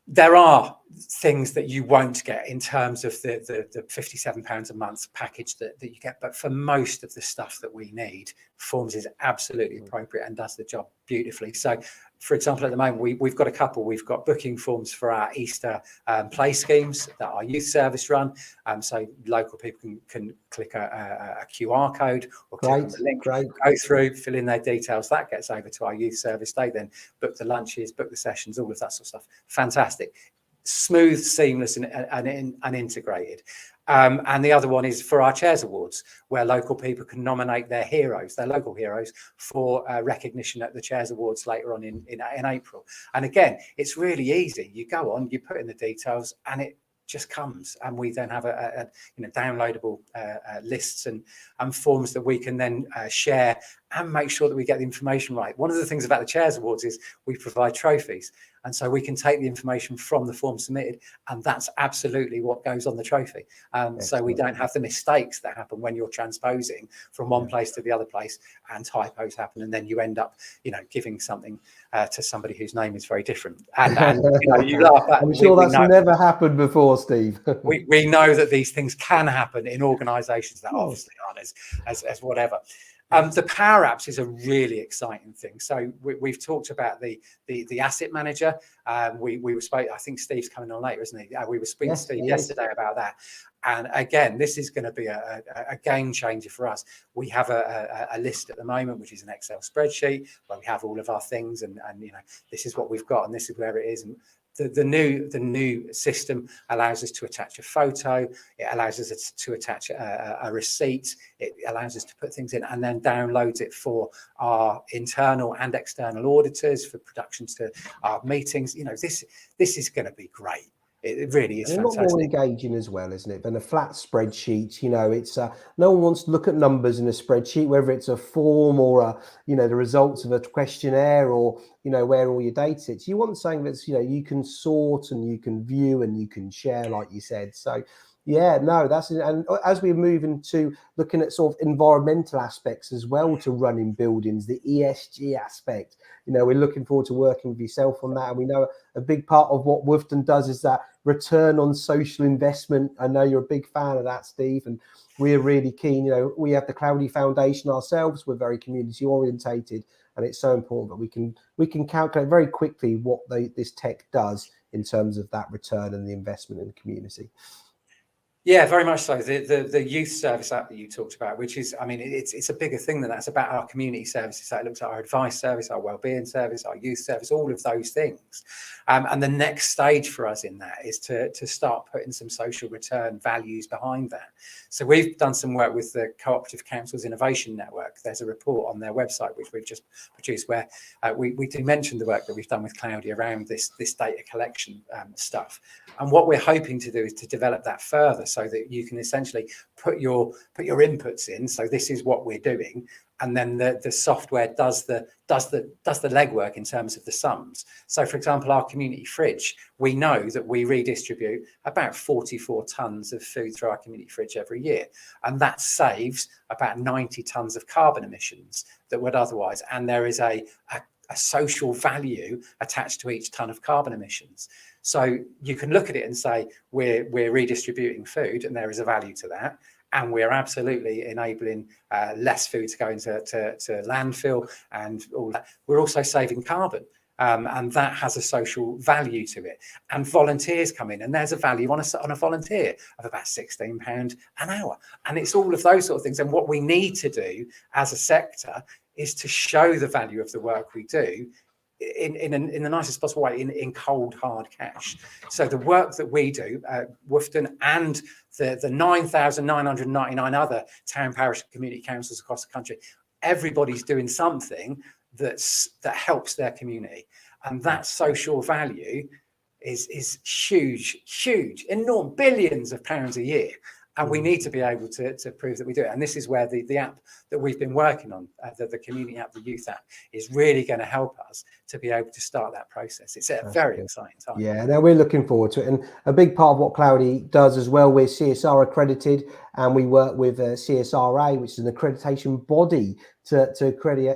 There are things that you won't get in terms of the £57 a month package that you get, but for most of the stuff that we need, Forms is absolutely appropriate and does the job beautifully. So, for example, at the moment, we've got a couple. We've got booking forms for our Easter play schemes that our youth service run. So local people can click a QR code or click on the link, go through, fill in their details. That gets over to our youth service. They then book the lunches, book the sessions, all of that sort of stuff. Fantastic. Smooth, seamless, and integrated. And the other one is for our Chairs Awards, where local people can nominate their local heroes, for recognition at the Chairs Awards later on in April. And again, it's really easy. You go on, you put in the details, and it just comes, and we then have a downloadable lists and forms that we can then share and make sure that we get the information right. One of the things about the Chairs Awards is we provide trophies, and so we can take the information from the form submitted, and that's absolutely what goes on the trophy. So we don't have the mistakes that happen when you're transposing from one place to the other place, and typos happen, and then you end up giving something to somebody whose name is very different. And you laugh at. I'm sure that's never happened before, Steve. we know that these things can happen in organisations that obviously aren't as whatever. The Power Apps is a really exciting thing. So we've talked about the asset manager. We were speaking, I think Steve's coming on later, isn't he? We were speaking to Steve yesterday about that. And again, this is going to be a game changer for us. We have a list at the moment, which is an Excel spreadsheet where we have all of our things, and this is what we've got, and this is where it is. And the new system allows us to attach a photo. It allows us to attach a receipt. It allows us to put things in and then downloads it for our internal and external auditors for productions to our meetings. This is going to be great. It really is fantastic. A lot more engaging as well, isn't it? Than a flat spreadsheet. It's no one wants to look at numbers in a spreadsheet, whether it's a form or the results of a questionnaire, or where all your data sits. You want something that's you can sort and you can view and you can share, like you said. So that's, and as we move into looking at sort of environmental aspects as well to running buildings, the ESG aspect, we're looking forward to working with yourself on that. And we know a big part of what Woughton does is that return on social investment. I know you're a big fan of that, Steve, and we're really keen. We have the Cloudy Foundation ourselves. We're very community orientated, and it's so important that we can calculate very quickly what this tech does in terms of that return and the investment in the community. Yeah, very much so. The youth service app that you talked about, which is, it's a bigger thing than that. It's about our community services. So it looks at our advice service, our wellbeing service, our youth service, all of those things. And the next stage for us in that is to start putting some social return values behind that. So we've done some work with the Cooperative Councils Innovation Network. There's a report on their website which we've just produced where we do mention the work that we've done with Cloudy around this data collection stuff. And what we're hoping to do is to develop that further. so that you can essentially put your inputs in. So this is what we're doing, and then the software does the legwork in terms of the sums. So, for example, our community fridge, we know that we redistribute about 44 tons of food through our community fridge every year, and that saves about 90 tons of carbon emissions that would otherwise. And there is a social value attached to each ton of carbon emissions. So you can look at it and say we're redistributing food, and there is a value to that, and we're absolutely enabling less food to go into landfill and all that. We're also saving carbon, and that has a social value to it. And volunteers come in, and there's a value on a volunteer of about £16 an hour. And it's all of those sort of things. And what we need to do as a sector is to show the value of the work we do in the nicest possible way, in cold hard cash. So the work that we do, Woughton and the 9,999 other town, parish, community councils across the country, everybody's doing something that helps their community, and that social value is huge, enormous, billions of pounds a year. And we need to be able to prove that we do it. And this is where the app that we've been working on, the community app, the youth app, is really going to help us to be able to start that process. It's a very exciting time. Yeah, no, we're looking forward to it. And a big part of what Cloudy does as well, we're CSR accredited, and we work with CSRA, which is an accreditation body to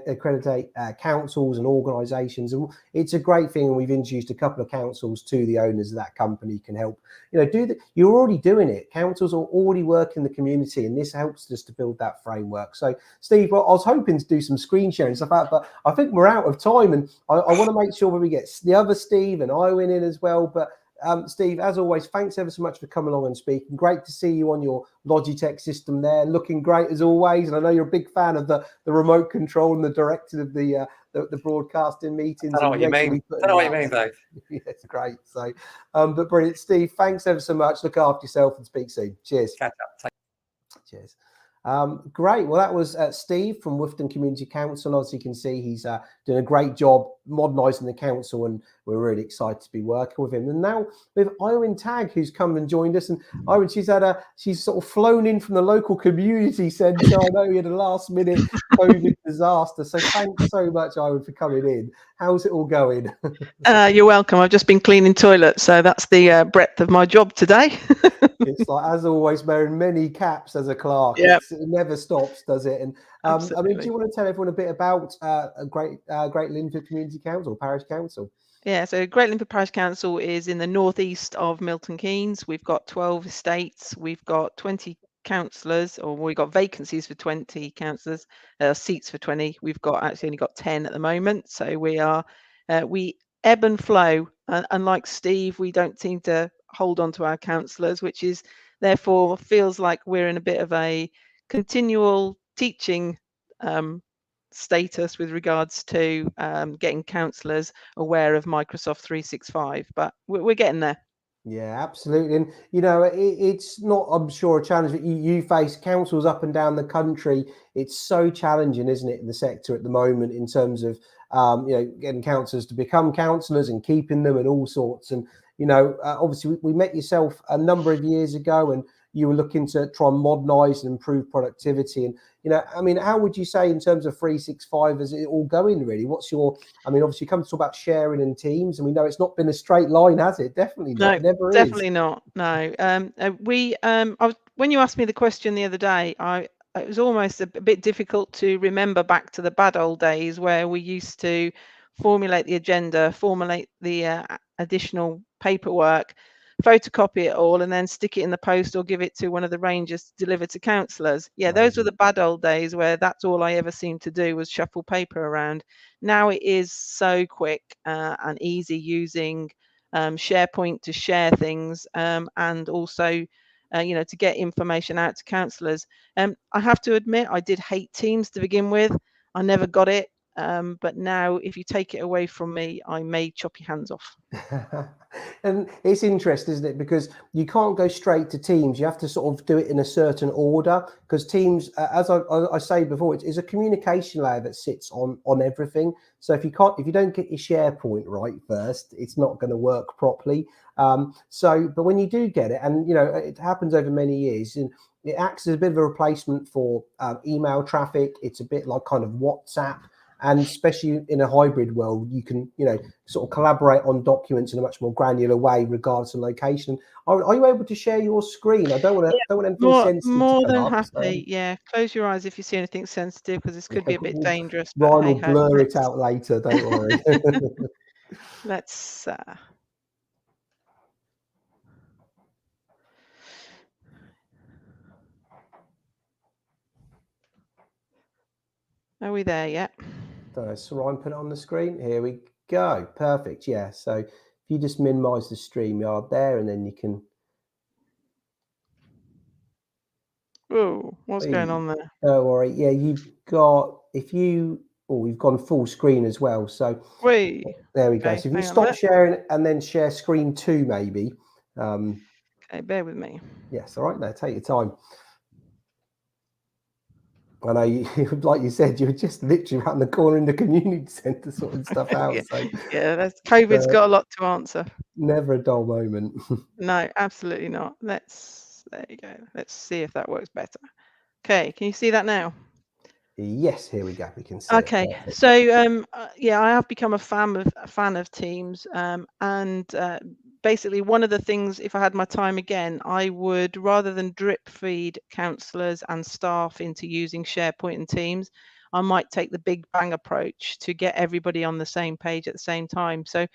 accreditate councils and organisations. And it's a great thing. And we've introduced a couple of councils to the owners of that company, can help, you're already doing it. Councils are already working in the community, and this helps us to build that framework. So Steve, well, I was hoping to do some screen sharing and stuff like that, but I think we're out of time, and I want to make sure that we get the other Steve and Owen in as well. But Steve, as always, thanks ever so much for coming along and speaking. Great to see you on your Logitech system there, looking great as always. And I know you're a big fan of the remote control and the directing of the broadcasting meetings. I don't know what you mean. I know what you mean, Dave. Yeah, it's great. So, but brilliant, Steve. Thanks ever so much. Look after yourself and speak soon. Cheers. Catch up. Cheers. Great. Well, that was Steve from Woughton Community Council. As you can see, he's doing a great job modernising the council, and we're really excited to be working with him. And now with Owen Tagg, who's come and joined us. And Owen, she's sort of flown in from the local community centre. I know we had a last minute COVID disaster. So thanks so much, Owen, for coming in. How's it all going? You're welcome. I've just been cleaning toilets, so that's the breadth of my job today. It's like, as always, wearing many caps as a clerk. Yep. It never stops, does it? And I mean, do you want to tell everyone a bit about Great Linford Community Council, Parish Council? Yeah, so Great Linford Parish Council is in the northeast of Milton Keynes. We've got 12 estates. We've got 20 councillors, or we've got vacancies for 20 councillors, seats for 20. We've got actually only got 10 at the moment. So we ebb and flow. Unlike Steve, we don't seem to hold on to our councillors, which is therefore feels like we're in a bit of a continual teaching status with regards to getting councillors aware of Microsoft 365, but we're getting there. Yeah, absolutely. And it's not, I'm sure, a challenge that you face. Councils up and down the country, it's so challenging, isn't it, in the sector at the moment, in terms of getting councillors to become councillors and keeping them and all sorts. And obviously we met yourself a number of years ago, and you were looking to try and modernise and improve productivity. And I mean, how would you say in terms of 365 is it all going, really? What's your, I mean, obviously you come to talk about sharing in teams, and we know it's not been a straight line, has it? Definitely not. No, Never definitely is. not. No. When you asked me the question the other day, it was almost a bit difficult to remember back to the bad old days where we used to formulate the agenda, formulate the additional paperwork, photocopy it all, and then stick it in the post or give it to one of the rangers to deliver to councillors. Yeah, those were the bad old days where that's all I ever seemed to do was shuffle paper around. Now it is so quick and easy using Sharepoint to share things and also to get information out to councillors. I have to admit, I did hate Teams to begin with. I never got it. But now if you take it away from me, I may chop your hands off. And it's interesting, isn't it? Because you can't go straight to Teams. You have to sort of do it in a certain order, because Teams, as I say before, it's a communication layer that sits on everything. So if you don't get your SharePoint right first, it's not going to work properly. But when you do get it, and it happens over many years, and it acts as a bit of a replacement for email traffic. It's a bit like kind of WhatsApp. And especially in a hybrid world, you can, sort of collaborate on documents in a much more granular way, regardless of location. Are you able to share your screen? I don't want anything sensitive more to come than up. happy. Yeah, close your eyes if you see anything sensitive, because this could be a bit dangerous. But Ryan hey will ho, blur it out later. Don't worry. Let's. Are we there yet? So Ryan, put it on the screen. Here we go. Perfect. Yeah. So if you just minimize the StreamYard there, and then you can. Oh, what's going on there? Don't worry. Yeah, you've got. We've gone full screen as well. So there we go. Okay, So if you stop sharing and then share screen 2, maybe. Okay, bear with me. Yes. All right. Now take your time. I know you, like you said, you were just literally around the corner in the community centre sorting stuff out. Yeah, COVID's got a lot to answer. Never a dull moment. No, absolutely not. There you go. Let's see if that works better. Okay, can you see that now? Yes, here we go. We can see. Okay, so yeah, I have become a fan of Teams, and basically one of the things, if I had my time again, I would, rather than drip feed counsellors and staff into using SharePoint and Teams, I might take the big bang approach to get everybody on the same page at the same time. So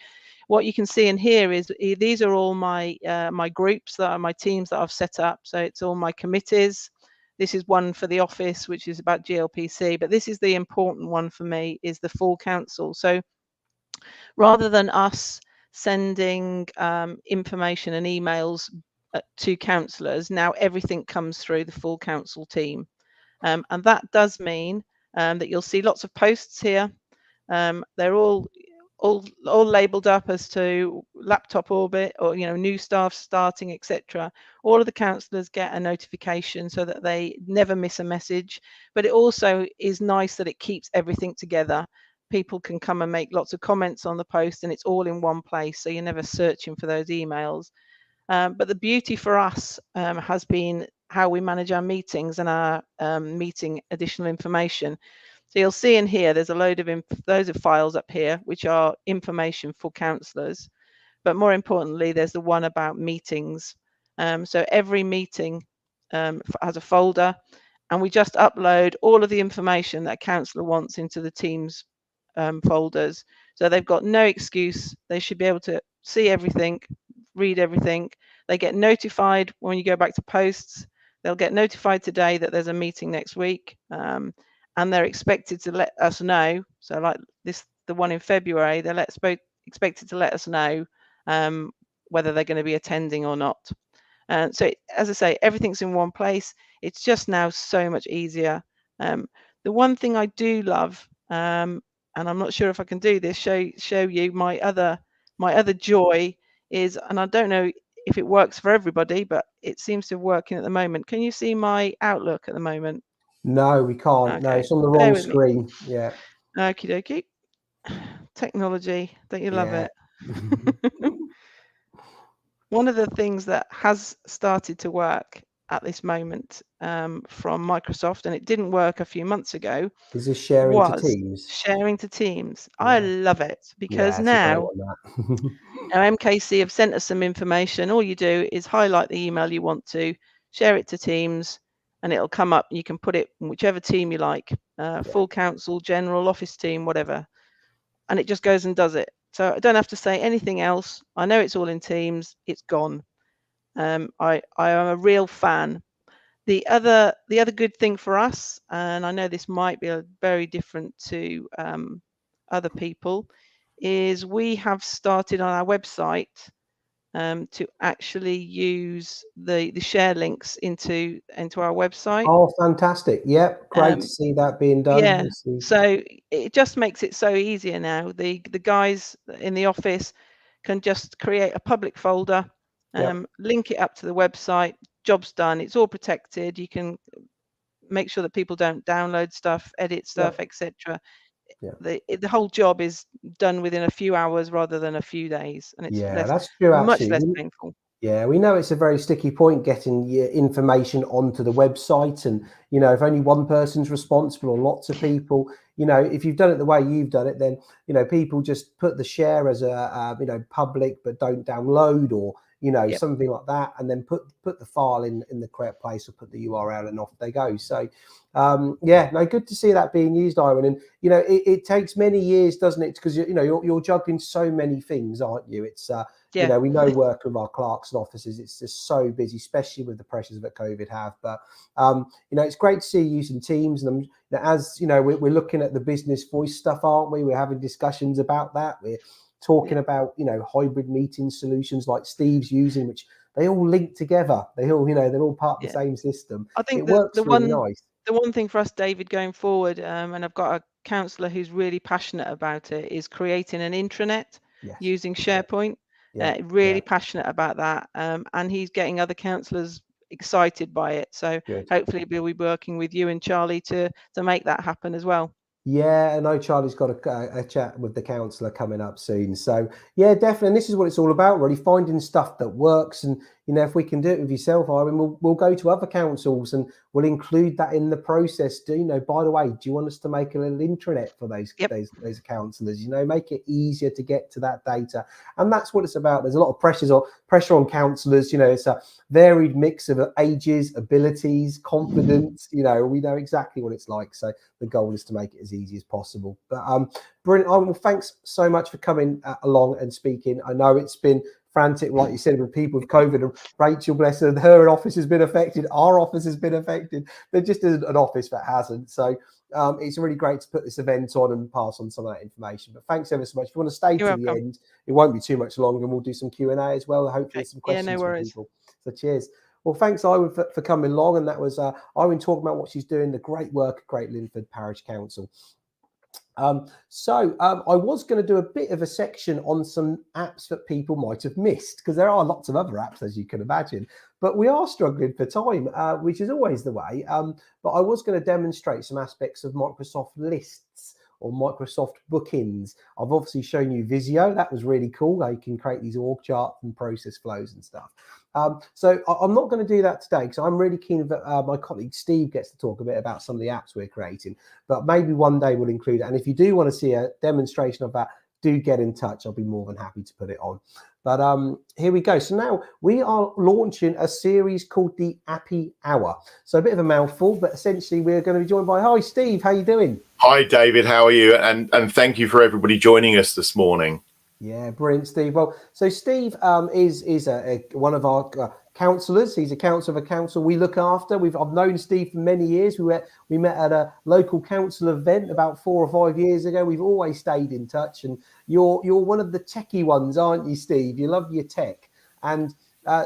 what you can see in here is these are all my my groups, that are my teams that I've set up. So it's all my committees. This is one for the office, which is about GLPC, but this is the important one for me, is the full council. So rather than us sending information and emails to councillors, now everything comes through the full council team. And that does mean that you'll see lots of posts here. They're all labeled up as to laptop orbit, or new staff starting, etc. All of the councillors get a notification so that they never miss a message. But it also is nice that it keeps everything together. People can come and make lots of comments on the post, and it's all in one place, so you're never searching for those emails. But the beauty for us has been how we manage our meetings and our meeting additional information. So you'll see in here, there's a load of files up here, which are information for councillors. But more importantly, there's the one about meetings. So every meeting has a folder, and we just upload all of the information that a councillor wants into the Teams folders. So they've got no excuse. They should be able to see everything, read everything. They get notified when you go back to posts. They'll get notified today that there's a meeting next week. And they're expected to let us know. So like the one in February, they're expected to let us know whether they're going to be attending or not. So as I say, everything's in one place. It's just now so much easier. The one thing I do love, and I'm not sure if I can do this, show you my other joy is, and I don't know if it works for everybody, but it seems to be working at the moment. Can you see my Outlook at the moment? No, we can't. Okay. No, it's on the wrong screen. Yeah. Okie dokie. Technology, don't you love it? One of the things that has started to work at this moment from Microsoft, and it didn't work a few months ago, is this sharing to Teams? Sharing to Teams. Yeah. I love it, because now MKC have sent us some information. All you do is highlight the email you want to, share it to Teams, and it'll come up. You can put it in whichever team you like, full council, general, office team, whatever. And it just goes and does it. So I don't have to say anything else. I know it's all in Teams. It's gone. I am a real fan. The other good thing for us, and I know this might be very different to other people, is we have started on our website to actually use the share links into our website. Oh, fantastic. Yep, great to see that being done. Yeah, so it just makes it so easier now. The guys in the office can just create a public folder, Yep. link it up to the website, job's done, it's all protected. You can make sure that people don't download stuff, edit stuff, etc. The whole job is done within a few hours rather than a few days, and it's that's true, much actually. less painful. Yeah, we know it's a very sticky point getting your information onto the website, and if only one person's responsible or lots of people, if you've done it the way you've done it, then people just put the share as a public but don't download, or something like that, and then put the file in the correct place, or put the URL, and off they go. So good to see that being used, Irene. And it takes many years, doesn't it, because you're juggling so many things, aren't you? It's we know working with our clerks and officers, it's just so busy, especially with the pressures that COVID have. But it's great to see you using Teams, and as we're looking at the business voice stuff, aren't we? We're having discussions about that. We're talking about hybrid meeting solutions like Steve's using, which they all link together. They all they're all part of the same system. I think it works really nice. The one thing for us, David, going forward, and I've got a counsellor who's really passionate about it, is creating an intranet using SharePoint. Really passionate about that, and he's getting other counsellors excited by it. So hopefully we'll be working with you and Charlie to make that happen as well. Yeah, I know Charlie's got a chat with the counsellor coming up soon. So yeah, definitely. And this is what it's all about, really, finding stuff that works. And if we can do it with yourself, Irene, we'll go to other councils and we'll include that in the process. By the way, do you want us to make a little intranet for those counsellors? Make it easier to get to that data. And that's what it's about. There's a lot of pressure on counsellors. It's a varied mix of ages, abilities, confidence. We know exactly what it's like. So the goal is to make it as easy as possible. But brilliant. Well, thanks so much for coming along and speaking. I know it's been frantic, like you said, with people with COVID. And Rachel, bless her, her office has been affected. Our office has been affected. There just isn't an office that hasn't. So it's really great to put this event on and pass on some of that information. But thanks ever so much. If you want to stay to the end, it won't be too much longer, and we'll do some Q&A as well. Hopefully some questions from people. So cheers. Well, thanks, Irene, for coming along. And that was Irene talking about what she's doing, the great work at Great Linford Parish Council. I was going to do a bit of a section on some apps that people might have missed, because there are lots of other apps, as you can imagine, but we are struggling for time, which is always the way. But I was going to demonstrate some aspects of Microsoft Lists or Microsoft Bookings. I've obviously shown you Visio. That was really cool. You can create these org charts and process flows and stuff. So I'm not going to do that today, because I'm really keen that my colleague Steve gets to talk a bit about some of the apps we're creating, but maybe one day we'll include it. And if you do want to see a demonstration of that, do get in touch. I'll be more than happy to put it on. But here we go. So now we are launching a series called the Appy Hour. So a bit of a mouthful, but essentially we're going to be joined by, hi Steve, how you doing? Hi David, how are you? And thank you for everybody joining us this morning. Yeah, brilliant, Steve. Well, so Steve is one of our councillors. He's a councillor of a council we look after. I've known Steve for many years. We met at a local council event about 4 or 5 years ago. We've always stayed in touch, and you're one of the techie ones, aren't you, Steve? You love your tech. And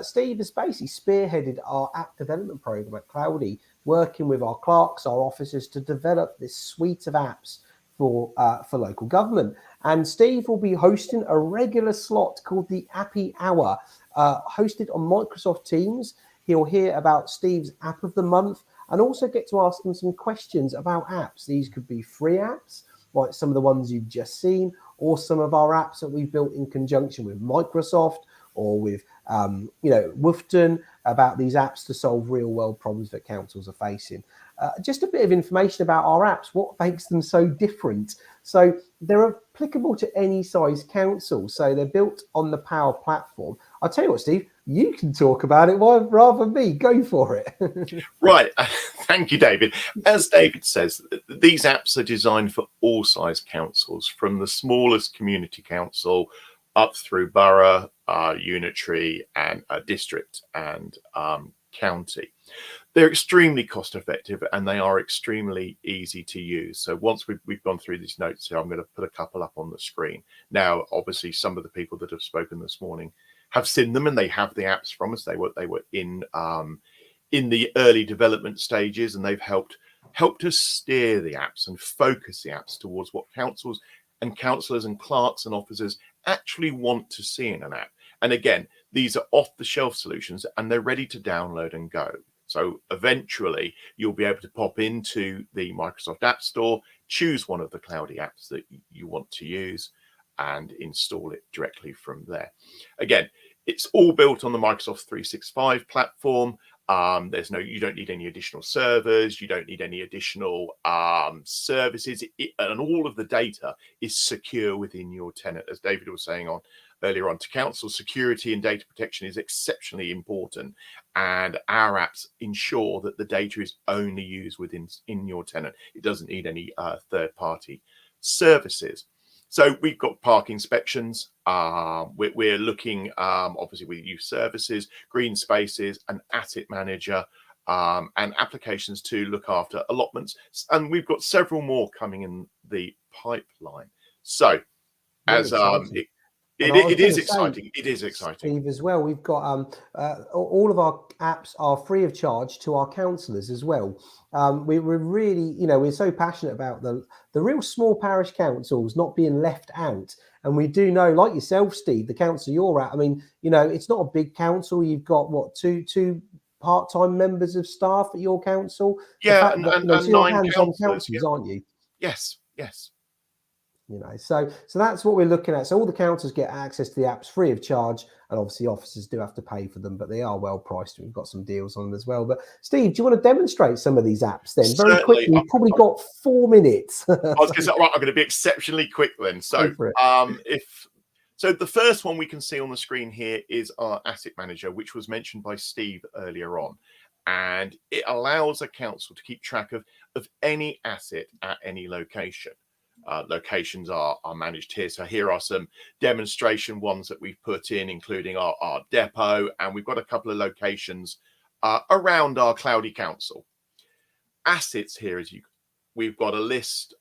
Steve has basically spearheaded our app development program at Cloudy, working with our clerks, our officers, to develop this suite of apps for local government. And Steve will be hosting a regular slot called the Appy Hour, hosted on Microsoft Teams. He'll hear about Steve's app of the month and also get to ask him some questions about apps. These could be free apps, like some of the ones you've just seen, or some of our apps that we've built in conjunction with Microsoft or with Woughton, about these apps to solve real world problems that councils are facing. Just a bit of information about our apps, what makes them so different. So they're applicable to any size council. So they're built on the Power Platform. I'll tell you what, Steve, you can talk about it rather than me. Go for it. Right. Thank you, David. As David says, these apps are designed for all size councils, from the smallest community council up through borough, unitary, and district and county. They're extremely cost effective and they are extremely easy to use. So once we've gone through these notes here, I'm going to put a couple up on the screen. Now, obviously, some of the people that have spoken this morning have seen them and they have the apps from us. They were in the early development stages, and they've helped us steer the apps and focus the apps towards what councils and councillors and clerks and officers actually want to see in an app. And again, these are off-the-shelf solutions and they're ready to download and go. So eventually you'll be able to pop into the Microsoft App Store, choose one of the cloudy apps that you want to use and install it directly from there. Again, it's all built on the Microsoft 365 platform. You don't need any additional servers. You don't need any additional services, and all of the data is secure within your tenant. As David was saying earlier on to council, security and data protection is exceptionally important, and our apps ensure that the data is only used in your tenant. It doesn't need any third-party services. So we've got park inspections. We're looking, obviously, with youth services, green spaces, an asset manager, and applications to look after allotments. And we've got several more coming in the pipeline. So, as it is exciting. It is exciting. Steve, as well, we've got all of our apps are free of charge to our councillors as well. We're really, we're so passionate about the real small parish councils not being left out. And we do know, like yourself, Steve, the council you're at, I mean, it's not a big council. You've got, what, two part-time members of staff at your council? Yeah, and so you're 9 hands-on councillors, councillors, aren't you? Yes. So that's what we're looking at. So all the councils get access to the apps free of charge, and obviously officers do have to pay for them, but they are well priced. We've got some deals on them as well. But Steve, do you want to demonstrate some of these apps then? Very quickly. We've probably got 4 minutes. I was going to say, right, I'm going to be exceptionally quick then. So So the first one we can see on the screen here is our asset manager, which was mentioned by Steve earlier on. And it allows a council to keep track of any asset at any location. Locations are managed here. So here are some demonstration ones that we've put in, including our depot. And we've got a couple of locations around our cloudy council. Assets here, we've got a list.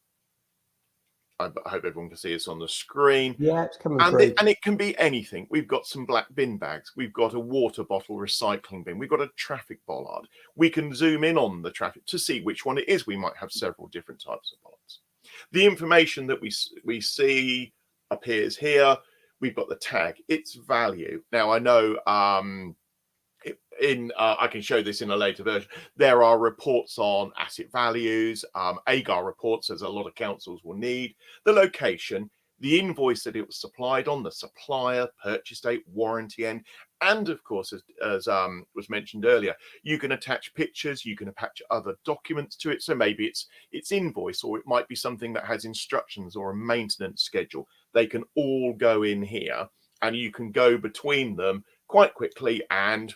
I hope everyone can see this on the screen. Yeah, it's coming through. And it can be anything. We've got some black bin bags. We've got a water bottle recycling bin. We've got a traffic bollard. We can zoom in on the traffic to see which one it is. We might have several different types of bollards. The information that we see appears here. We've got the tag. It's value. Now, I know I can show this in a later version. There are reports on asset values, AGAR reports, as a lot of councils will need, the location, the invoice that it was supplied on, the supplier, purchase date, warranty end, and of course, as was mentioned earlier, you can attach pictures, you can attach other documents to it. So maybe it's invoice, or it might be something that has instructions or a maintenance schedule. They can all go in here, and you can go between them quite quickly and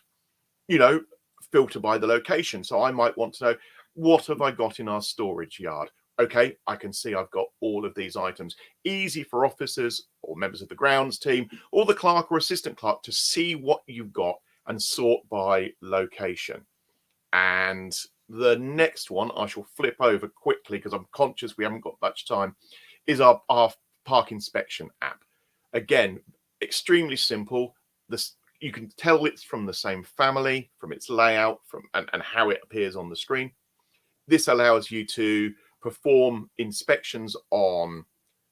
filter by the location. So I might want to know, what have I got in our storage yard? Okay, I can see I've got all of these items. Easy for officers or members of the grounds team or the clerk or assistant clerk to see what you've got and sort by location. And the next one I shall flip over quickly because I'm conscious we haven't got much time, is our park inspection app. Again, extremely simple. You can tell it's from the same family, from its layout, and how it appears on the screen. This allows you to perform inspections on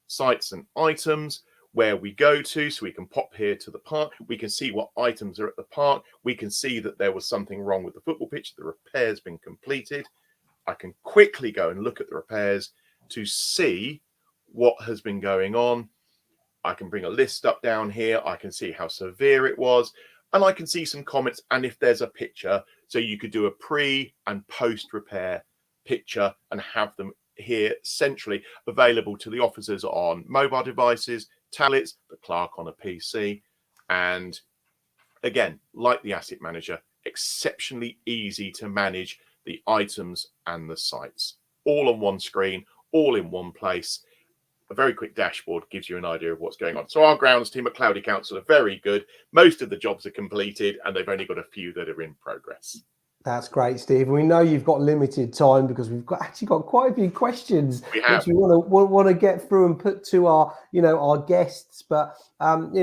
sites and items where we go to. So we can pop here to the park. We can see what items are at the park. We can see that there was something wrong with the football pitch. The repair's been completed. I can quickly go and look at the repairs to see what has been going on. I can bring a list up down here. I can see how severe it was, and I can see some comments. And if there's a picture, so you could do a pre and post repair picture and have them here centrally available to the officers on mobile devices, tablets, the clerk on a PC. And again, like the asset manager, exceptionally easy to manage the items and the sites, all on one screen, all in one place. A very quick dashboard gives you an idea of what's going on. So our grounds team at Cloudy Council are very good. Most of the jobs are completed and they've only got a few that are in progress. That's great, Steve. We know you've got limited time because we've actually got quite a few questions which we want to get through and put to our guests. But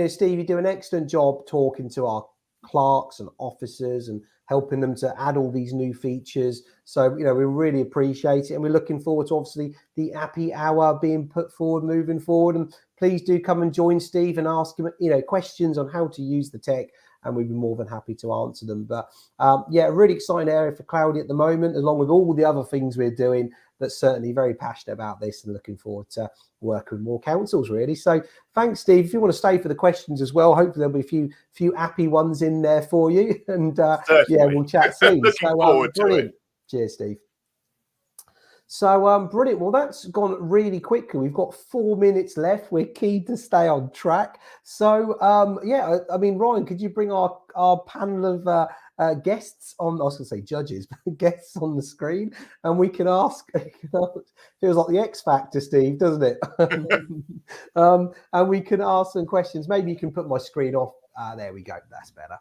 Steve, you do an excellent job talking to our clerks and officers and helping them to add all these new features. So, we really appreciate it. And we're looking forward to, obviously, the happy hour being put forward, moving forward. And please do come and join Steve and ask him, questions on how to use the tech. And we'd be more than happy to answer them. But a really exciting area for Cloudy at the moment, along with all the other things we're doing. But certainly very passionate about this and looking forward to working with more councils, really. So thanks, Steve. If you want to stay for the questions as well, hopefully there'll be a few happy ones in there for you. And we'll chat soon. Looking forward to it. Cheers, Steve. So brilliant. Well, that's gone really quickly. We've got 4 minutes left. We're keen to stay on track. So Ryan, could you bring our panel of guests on? I was going to say judges, but guests on the screen, and we can ask. Feels like the X Factor, Steve, doesn't it? And we can ask some questions. Maybe you can put my screen off. There we go. That's better.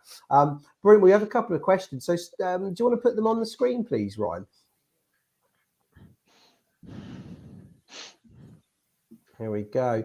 Brilliant. We have a couple of questions. So do you want to put them on the screen, please, Ryan? Here we go.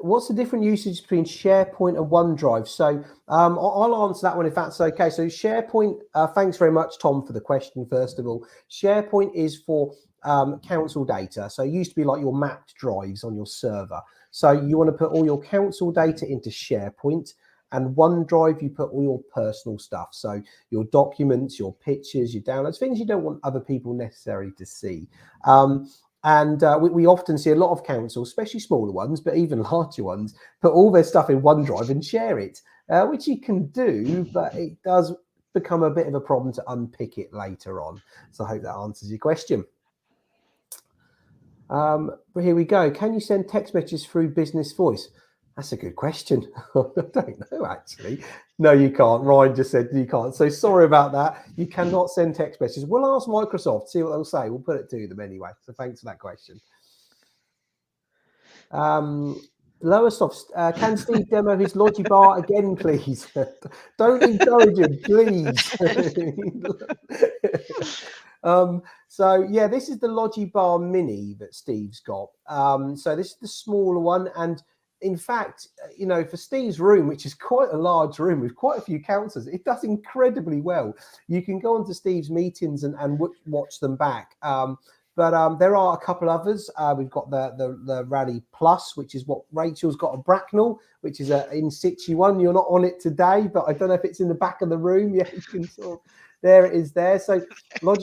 What's the different usage between SharePoint and OneDrive? So I'll answer that one if that's okay. So SharePoint, thanks very much, Tom, for the question, first of all. SharePoint is for council data. So it used to be like your mapped drives on your server. So you want to put all your council data into SharePoint, and OneDrive, you put all your personal stuff. So your documents, your pictures, your downloads, things you don't want other people necessarily to see. We often see a lot of councils, especially smaller ones, but even larger ones, put all their stuff in OneDrive and share it, which you can do, but it does become a bit of a problem to unpick it later on. So I hope that answers your question. But here we go. Can you send text messages through Business Voice? That's a good question. I don't know, actually. No, you can't. Ryan just said you can't. So sorry about that. You cannot send text messages. We'll ask Microsoft, see what they'll say. We'll put it to them anyway. So thanks for that question. Lowersoft, can Steve demo his Logibar again, please? Don't encourage him, please. This is the Logibar Mini that Steve's got. So this is the smaller one, and in fact, for Steve's room, which is quite a large room with quite a few councillors, it does incredibly well. You can go onto Steve's meetings and watch them back. But there are a couple others. We've got the Rally Plus, which is what Rachel's got, a Bracknell, which is a in situ one. You're not on it today, but I don't know if it's in the back of the room. Yeah, you can sort of. There it is there. So we've got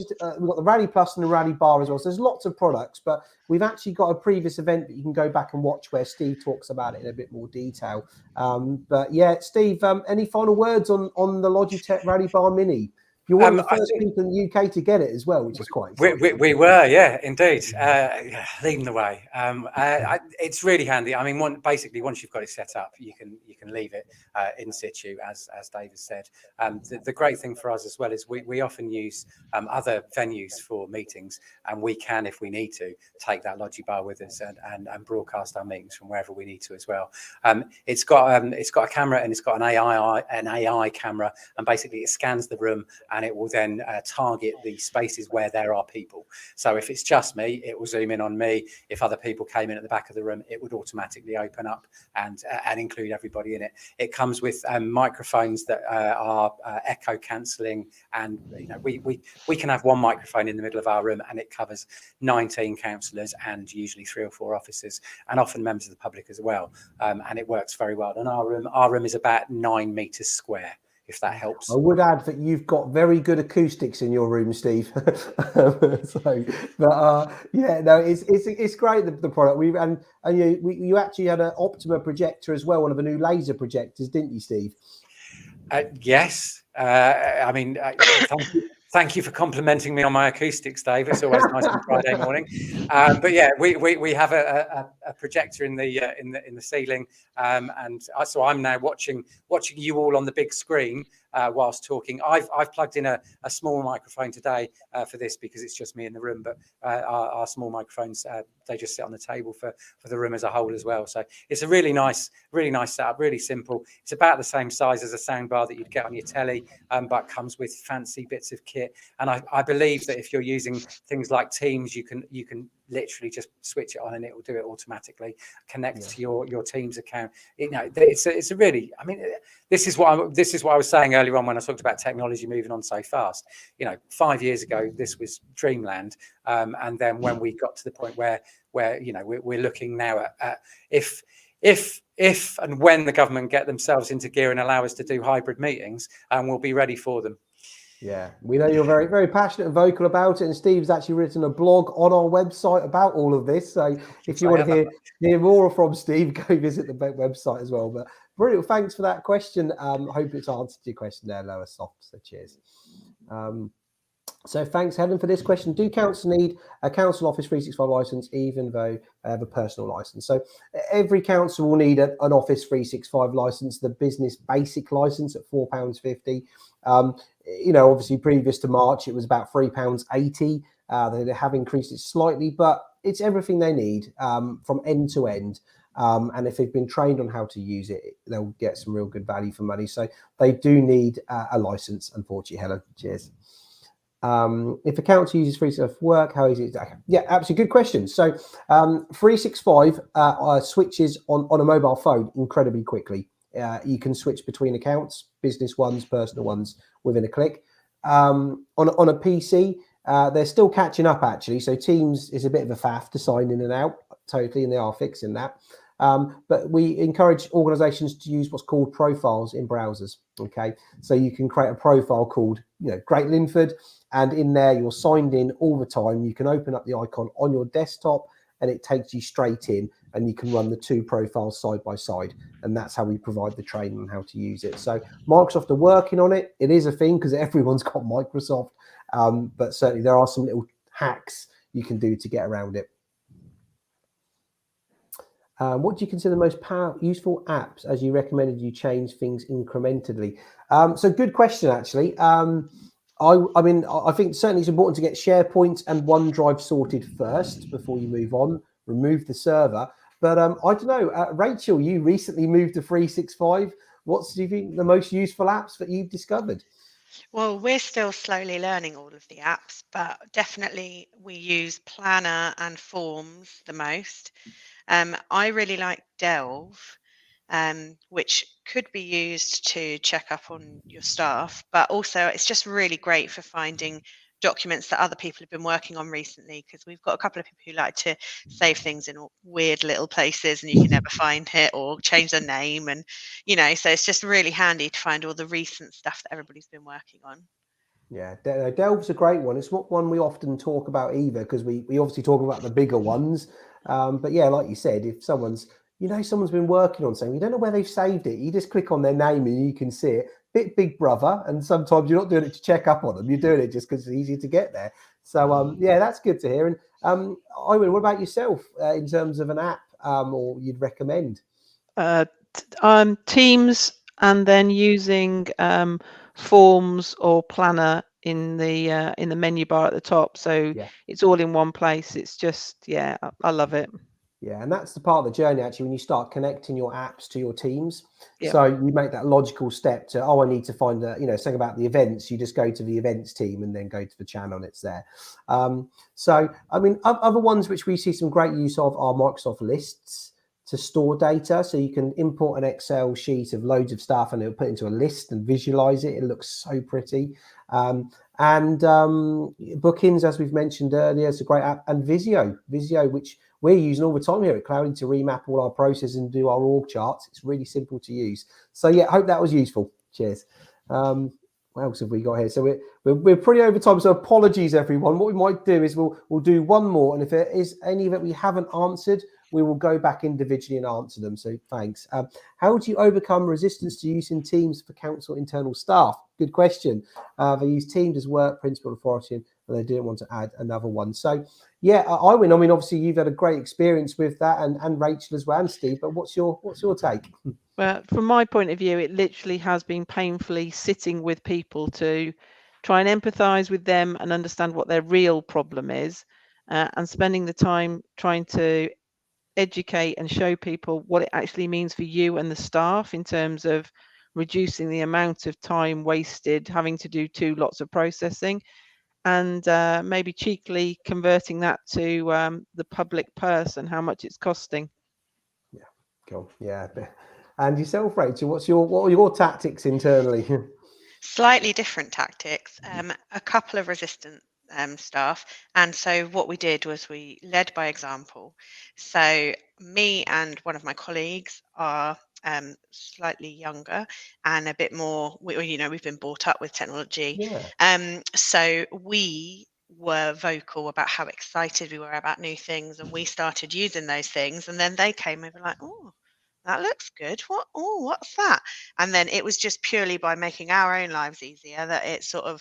the Rally Plus and the Rally Bar as well. So there's lots of products, but we've actually got a previous event that you can go back and watch where Steve talks about it in a bit more detail. But yeah, Steve, any final words on the Logitech Rally Bar Mini? You're one of the first people in the UK to get it as well, which is quite exciting. We were, yeah, indeed, leading the way. It's really handy. I mean, basically, once you've got it set up, you can leave it in situ, as David said. The great thing for us as well is we often use other venues for meetings, and we can, if we need to, take that Logibar with us and broadcast our meetings from wherever we need to as well. It's got a camera, and it's got an AI camera, and basically it scans the room, and it will then target the spaces where there are people. So if it's just me, it will zoom in on me. If other people came in at the back of the room, it would automatically open up and include everybody in it. It comes with microphones that are echo cancelling, and we can have one microphone in the middle of our room, and it covers 19 councillors and usually 3 or 4 officers, and often members of the public as well. And it works very well. And our room is about 9 metres square, if that helps. I would add that you've got very good acoustics in your room, Steve. It's great, the product. You actually had an Optima projector as well, one of the new laser projectors, didn't you, Steve? Yes. Thank you for complimenting me on my acoustics, Dave. It's always nice on Friday morning. But yeah, we have a projector in the ceiling, and so I'm now watching you all on the big screen whilst talking. I've plugged in a small microphone today for this because it's just me in the room. But our small microphones, they just sit on the table for the room as a whole as well. So it's a really nice setup, really simple. It's about the same size as a soundbar that you'd get on your telly, but comes with fancy bits of kit. And I believe that if you're using things like Teams, you can literally just switch it on and it will do it automatically, connect to your Teams account. It's a really, I mean, this is what I was saying earlier on when I talked about technology moving on so fast. 5 years ago this was dreamland, and then when we got to the point where we're looking now at if and when the government get themselves into gear and allow us to do hybrid meetings, and we'll be ready for them. Yeah, we know you're very, very passionate and vocal about it, and Steve's actually written a blog on our website about all of this. So if you want to hear more from Steve, go visit the website as well. But brilliant, thanks for that question. Hope it's answered your question there, Lower Soft. So cheers. So thanks, Helen, for this question. Do councils need a council Office 365 license, even though they have a personal license? So every council will need an Office 365 license, the business basic license at £4.50. Obviously previous to March, it was about £3.80. They have increased it slightly, but it's everything they need from end to end. And if they've been trained on how to use it, they'll get some real good value for money. So they do need a license, unfortunately, Helen. Cheers. If a council uses 365 for work, how easy is that? Yeah, absolutely good question. So 365 switches on a mobile phone incredibly quickly. You can switch between accounts, business ones, personal ones, within a click. On a PC, they're still catching up actually. So Teams is a bit of a faff to sign in and out totally, and they are fixing that. But we encourage organizations to use what's called profiles in browsers. Okay, so you can create a profile called Great Linford, and in there you're signed in all the time. You can open up the icon on your desktop and it takes you straight in, and you can run the two profiles side by side, and that's how we provide the training on how to use it. So Microsoft are working on it. It is a thing because everyone's got Microsoft, but certainly there are some little hacks you can do to get around it. What do you consider the most useful apps, as you recommended you change things incrementally? So good question, actually. I mean, I think certainly it's important to get SharePoint and OneDrive sorted first before you move on, remove the server. But I don't know, Rachel, you recently moved to 365. What do you think the most useful apps that you've discovered? Well, we're still slowly learning all of the apps, but definitely we use Planner and Forms the most. I really like Delve, which could be used to check up on your staff, but also it's just really great for finding documents that other people have been working on recently, because we've got a couple of people who like to save things in weird little places and you can never find it, or change the name, and so it's just really handy to find all the recent stuff that everybody's been working on. Yeah, Delve's a great one. It's not one we often talk about either, because we obviously talk about the bigger ones. But yeah, like you said, if someone's been working on something, you don't know where they've saved it, you just click on their name and you can see it. Big brother, and sometimes you're not doing it to check up on them, you're doing it just because it's easier to get there. So yeah, that's good to hear. And Iwan, what about yourself in terms of an app or you'd recommend? Teams, and then using Forms or Planner in the menu bar at the top, so it's all in one place. It's just, yeah, I love it. Yeah, and that's the part of the journey actually, when you start connecting your apps to your teams. So you make that logical step to, I need to find something about the events. You just go to the events team and then go to the channel and it's there. So I mean, other ones which we see some great use of are Microsoft Lists to store data. So you can import an Excel sheet of loads of stuff and it'll put it into a list and visualize it. It looks so pretty. And Bookings, as we've mentioned earlier, is a great app. And Visio, which we're using all the time here at Cloudy to remap all our processes and do our org charts. It's really simple to use. So yeah, hope that was useful. Cheers. What else have we got here? So we're pretty over time, so apologies everyone. What we might do is we'll do one more, and if there is any that we haven't answered, we will go back individually and answer them. So thanks. How do you overcome resistance to using Teams for council internal staff? Good question. They use Teams as work, principal authority, and they didn't want to add another one. So yeah, Iwan, I mean, obviously you've had a great experience with that, and Rachel as well, and Steve, but what's your take? Well, from my point of view, it literally has been painfully sitting with people to try and empathize with them and understand what their real problem is, and spending the time trying to educate and show people what it actually means for you and the staff in terms of reducing the amount of time wasted having to do two lots of processing. and maybe cheekily converting that to the public purse and how much it's costing. Yeah, cool. Yeah. And yourself, Rachel, what are your tactics internally? Slightly different tactics, a couple of resistant staff. And so what we did was we led by example. So me and one of my colleagues are slightly younger and a bit more, we've been brought up with technology. Yeah. So we were vocal about how excited we were about new things, and we started using those things, and then they came over like, oh, that looks good. What's that? And then it was just purely by making our own lives easier that it sort of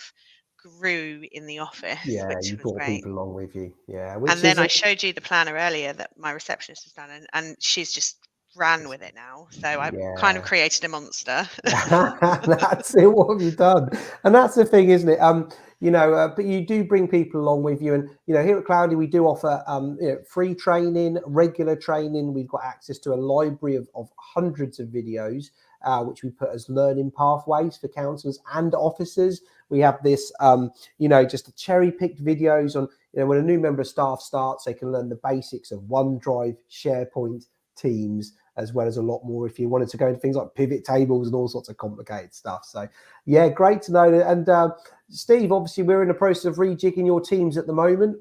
grew in the office, Yeah, which you was brought great. people along with you. Yeah, And which then is I showed you the planner earlier that my receptionist has done, and she's just ran with it now. So I kind of yeah. created a monster. That's it. What have you done? And that's the thing, isn't it? But you do bring people along with you, and here at Cloudy we do offer free training, regular training. We've got access to a library of hundreds of videos, which we put as learning pathways for counsellors and officers. We have this, just cherry-picked videos on, when a new member of staff starts, they can learn the basics of OneDrive, SharePoint, Teams, as well as a lot more if you wanted to go into things like pivot tables and all sorts of complicated stuff. So yeah, great to know. And Steve, obviously we're in the process of rejigging your teams at the moment.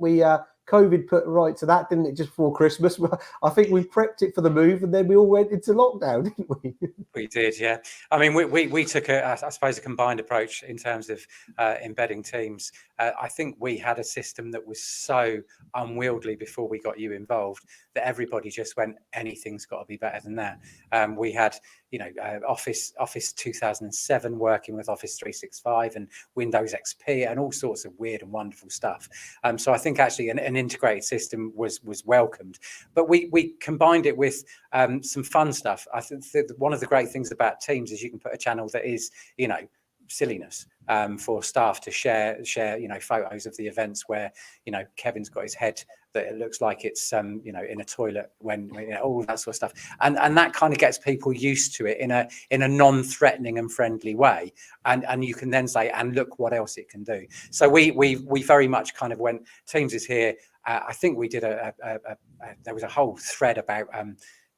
COVID put right to that, didn't it, just before Christmas? I think we prepped it for the move, and then we all went into lockdown, didn't we? We did, yeah. I mean, we took I suppose, a combined approach in terms of embedding teams. I think we had a system that was so unwieldy before we got you involved that everybody just went, anything's got to be better than that. We had, Office 2007 working with Office 365 and Windows XP and all sorts of weird and wonderful stuff. So I think actually an integrated system was welcomed, but we combined it with some fun stuff. I think one of the great things about Teams is you can put a channel that is, silliness for staff to share photos of the events where Kevin's got his head that it looks like it's in a toilet when all that sort of stuff, and that kind of gets people used to it in a non-threatening and friendly way, and you can then say, and look what else it can do. So we very much kind of went, Teams is here. I think we did there was a whole thread about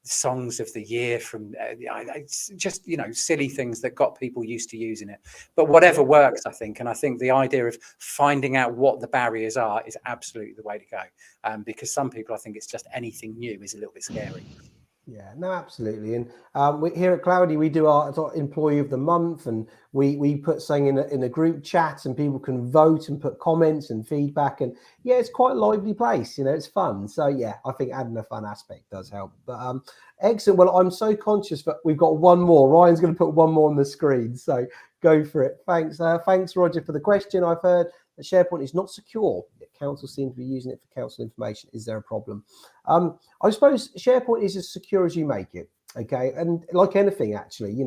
songs of the year from just silly things that got people used to using it, but whatever works, I think. And I think the idea of finding out what the barriers are is absolutely the way to go, because some people, I think it's just anything new is a little bit scary. Yeah, no, absolutely. And here at Cloudy, we do our employee of the month, and we put something in a group chat, and people can vote and put comments and feedback. And yeah, it's quite a lively place. It's fun. So yeah, I think adding a fun aspect does help. But excellent. Well, I'm so conscious that we've got one more. Ryan's going to put one more on the screen. So go for it. Thanks, Roger, for the question. I've heard that SharePoint is not secure. Council seem to be using it for council information. Is there a problem? I suppose SharePoint is as secure as you make it. Okay, and like anything, actually, you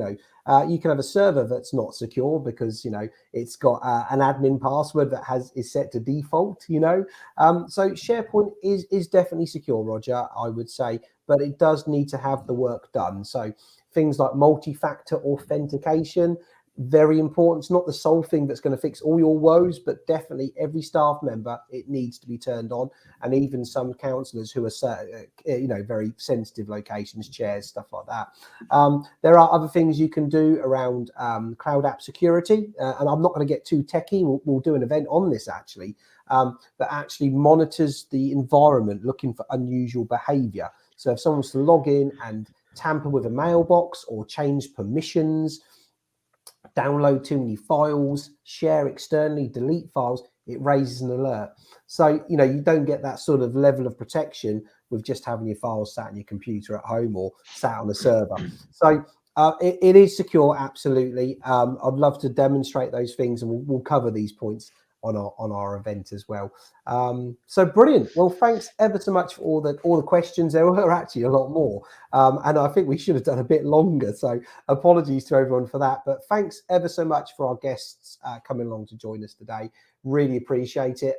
can have a server that's not secure because it's got an admin password that is set to default. So SharePoint is definitely secure, Roger, I would say, but it does need to have the work done. So things like multi-factor authentication, very important. It's not the sole thing that's going to fix all your woes, but definitely every staff member, it needs to be turned on. And even some councillors who are very sensitive locations, chairs, stuff like that. There are other things you can do around cloud app security, and I'm not going to get too techie. We'll do an event on this actually, that actually monitors the environment, looking for unusual behavior. So if someone wants to log in and tamper with a mailbox or change permissions, download too many files, share externally, delete files, it raises an alert. So, you don't get that sort of level of protection with just having your files sat on your computer at home or sat on a server. So it is secure, absolutely. I'd love to demonstrate those things, and we'll cover these points on our event as well. So brilliant. Well, thanks ever so much for all the questions. There were actually a lot more, and I think we should have done a bit longer, so apologies to everyone for that. But thanks ever so much for our guests coming along to join us today. Really appreciate it.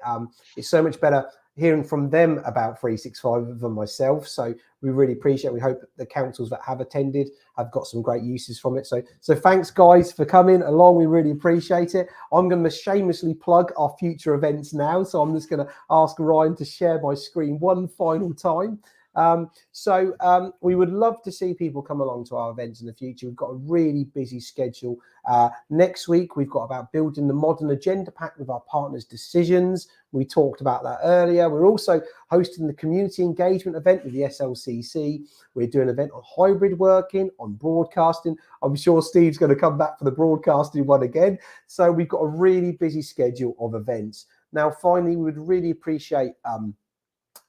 It's so much better hearing from them about 365 and myself. So we really appreciate it. We hope that the councils that have attended have got some great uses from it. So thanks, guys, for coming along. We really appreciate it. I'm going to shamelessly plug our future events now. So I'm just going to ask Ryan to share my screen one final time. We would love to see people come along to our events in the future. We've got a really busy schedule. Next week, we've got about building the modern agenda pack with our partners' decisions. We talked about that earlier. We're also hosting the community engagement event with the SLCC. We're doing an event on hybrid working, on broadcasting. I'm sure Steve's going to come back for the broadcasting one again. So we've got a really busy schedule of events. Now, finally, we would really appreciate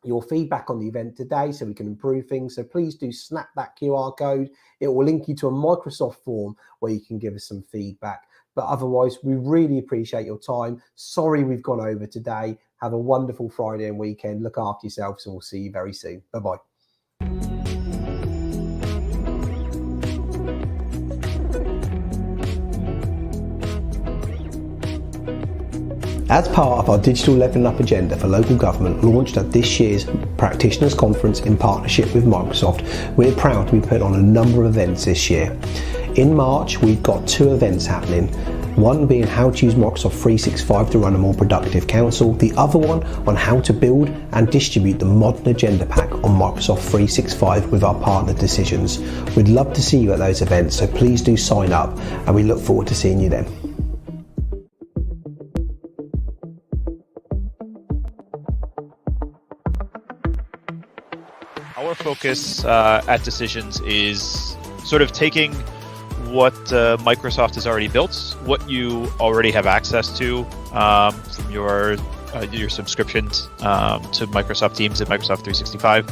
your feedback on the event today so we can improve things. So please do snap that QR code. It will link you to a Microsoft form where you can give us some feedback. But otherwise, we really appreciate your time. Sorry we've gone over today. Have a wonderful Friday and weekend. Look after yourselves, and we'll see you very soon. Bye-bye. As part of our Digital Levelling Up agenda for local government launched at this year's Practitioners Conference in partnership with Microsoft, we're proud to be putting on a number of events this year. In March, we've got 2 events happening, one being how to use Microsoft 365 to run a more productive council, the other one on how to build and distribute the modern agenda pack on Microsoft 365 with our partner decisions. We'd love to see you at those events, so please do sign up, and we look forward to seeing you then. Our focus at Decisions is sort of taking what Microsoft has already built, what you already have access to from your subscriptions to Microsoft Teams and Microsoft 365,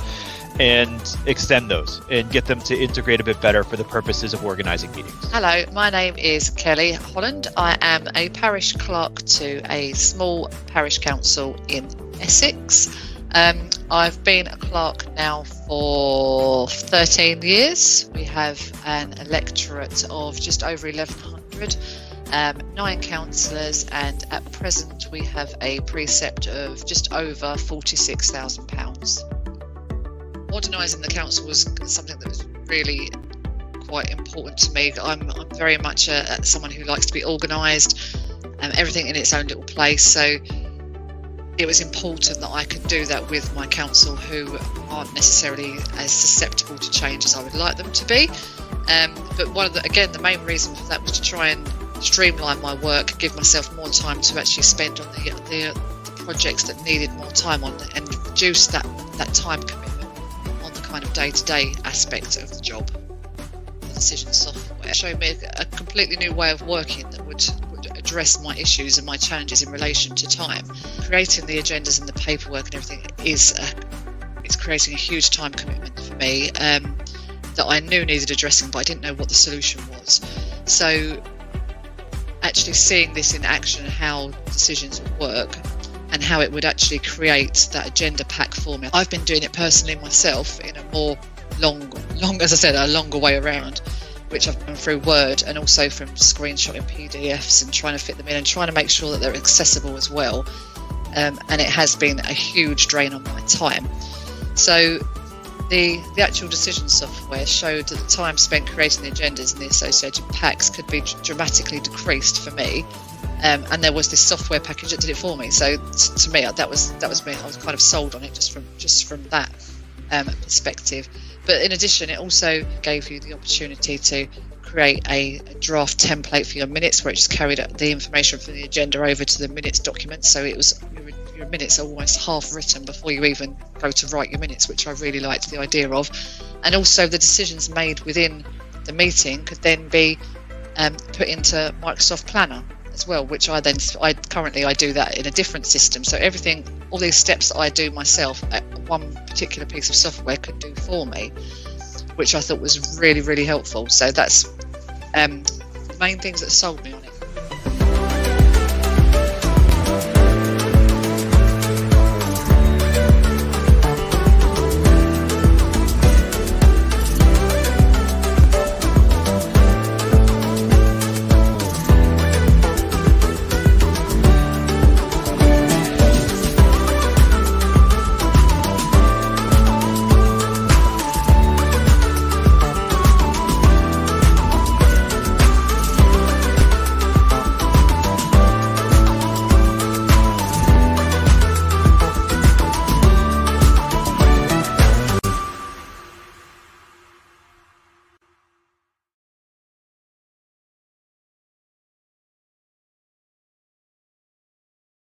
and extend those and get them to integrate a bit better for the purposes of organizing meetings. Hello, my name is Kelly Holland. I am a parish clerk to a small parish council in Essex. I've been a clerk now for 13 years. We have an electorate of just over 1,100, 9 councillors, and at present we have a precept of just over £46,000. Modernising the council was something that was really quite important to me. I'm very much someone who likes to be organised, everything in its own little place. So it was important that I could do that with my council, who aren't necessarily as susceptible to change as I would like them to be. But the main reason for that was to try and streamline my work, give myself more time to actually spend on the projects that needed more time on, and reduce that time commitment on the kind of day-to-day aspect of the job. The decision software showed me a completely new way of working that would address my issues and my challenges in relation to time. Creating the agendas and the paperwork and everything it's creating a huge time commitment for me that I knew needed addressing, but I didn't know what the solution was. So actually seeing this in action, how decisions would work and how it would actually create that agenda pack for me. I've been doing it personally myself in a more as I said, a longer way around, which I've done through Word and also from screenshotting PDFs and trying to fit them in and trying to make sure that they're accessible as well. And it has been a huge drain on my time. So the actual decision software showed that the time spent creating the agendas and the associated packs could be dramatically decreased for me. And there was this software package that did it for me. So to me, that was me. I was kind of sold on it just from that perspective. But in addition, it also gave you the opportunity to create a draft template for your minutes, where it just carried the information from the agenda over to the minutes document. So it was your minutes are almost half written before you even go to write your minutes, which I really liked the idea of. And also the decisions made within the meeting could then be put into Microsoft Planner as well, which I currently do that in a different system. So everything, all these steps that I do myself, one particular piece of software could do for me, which I thought was really, really helpful. So that's the main things that sold me on it.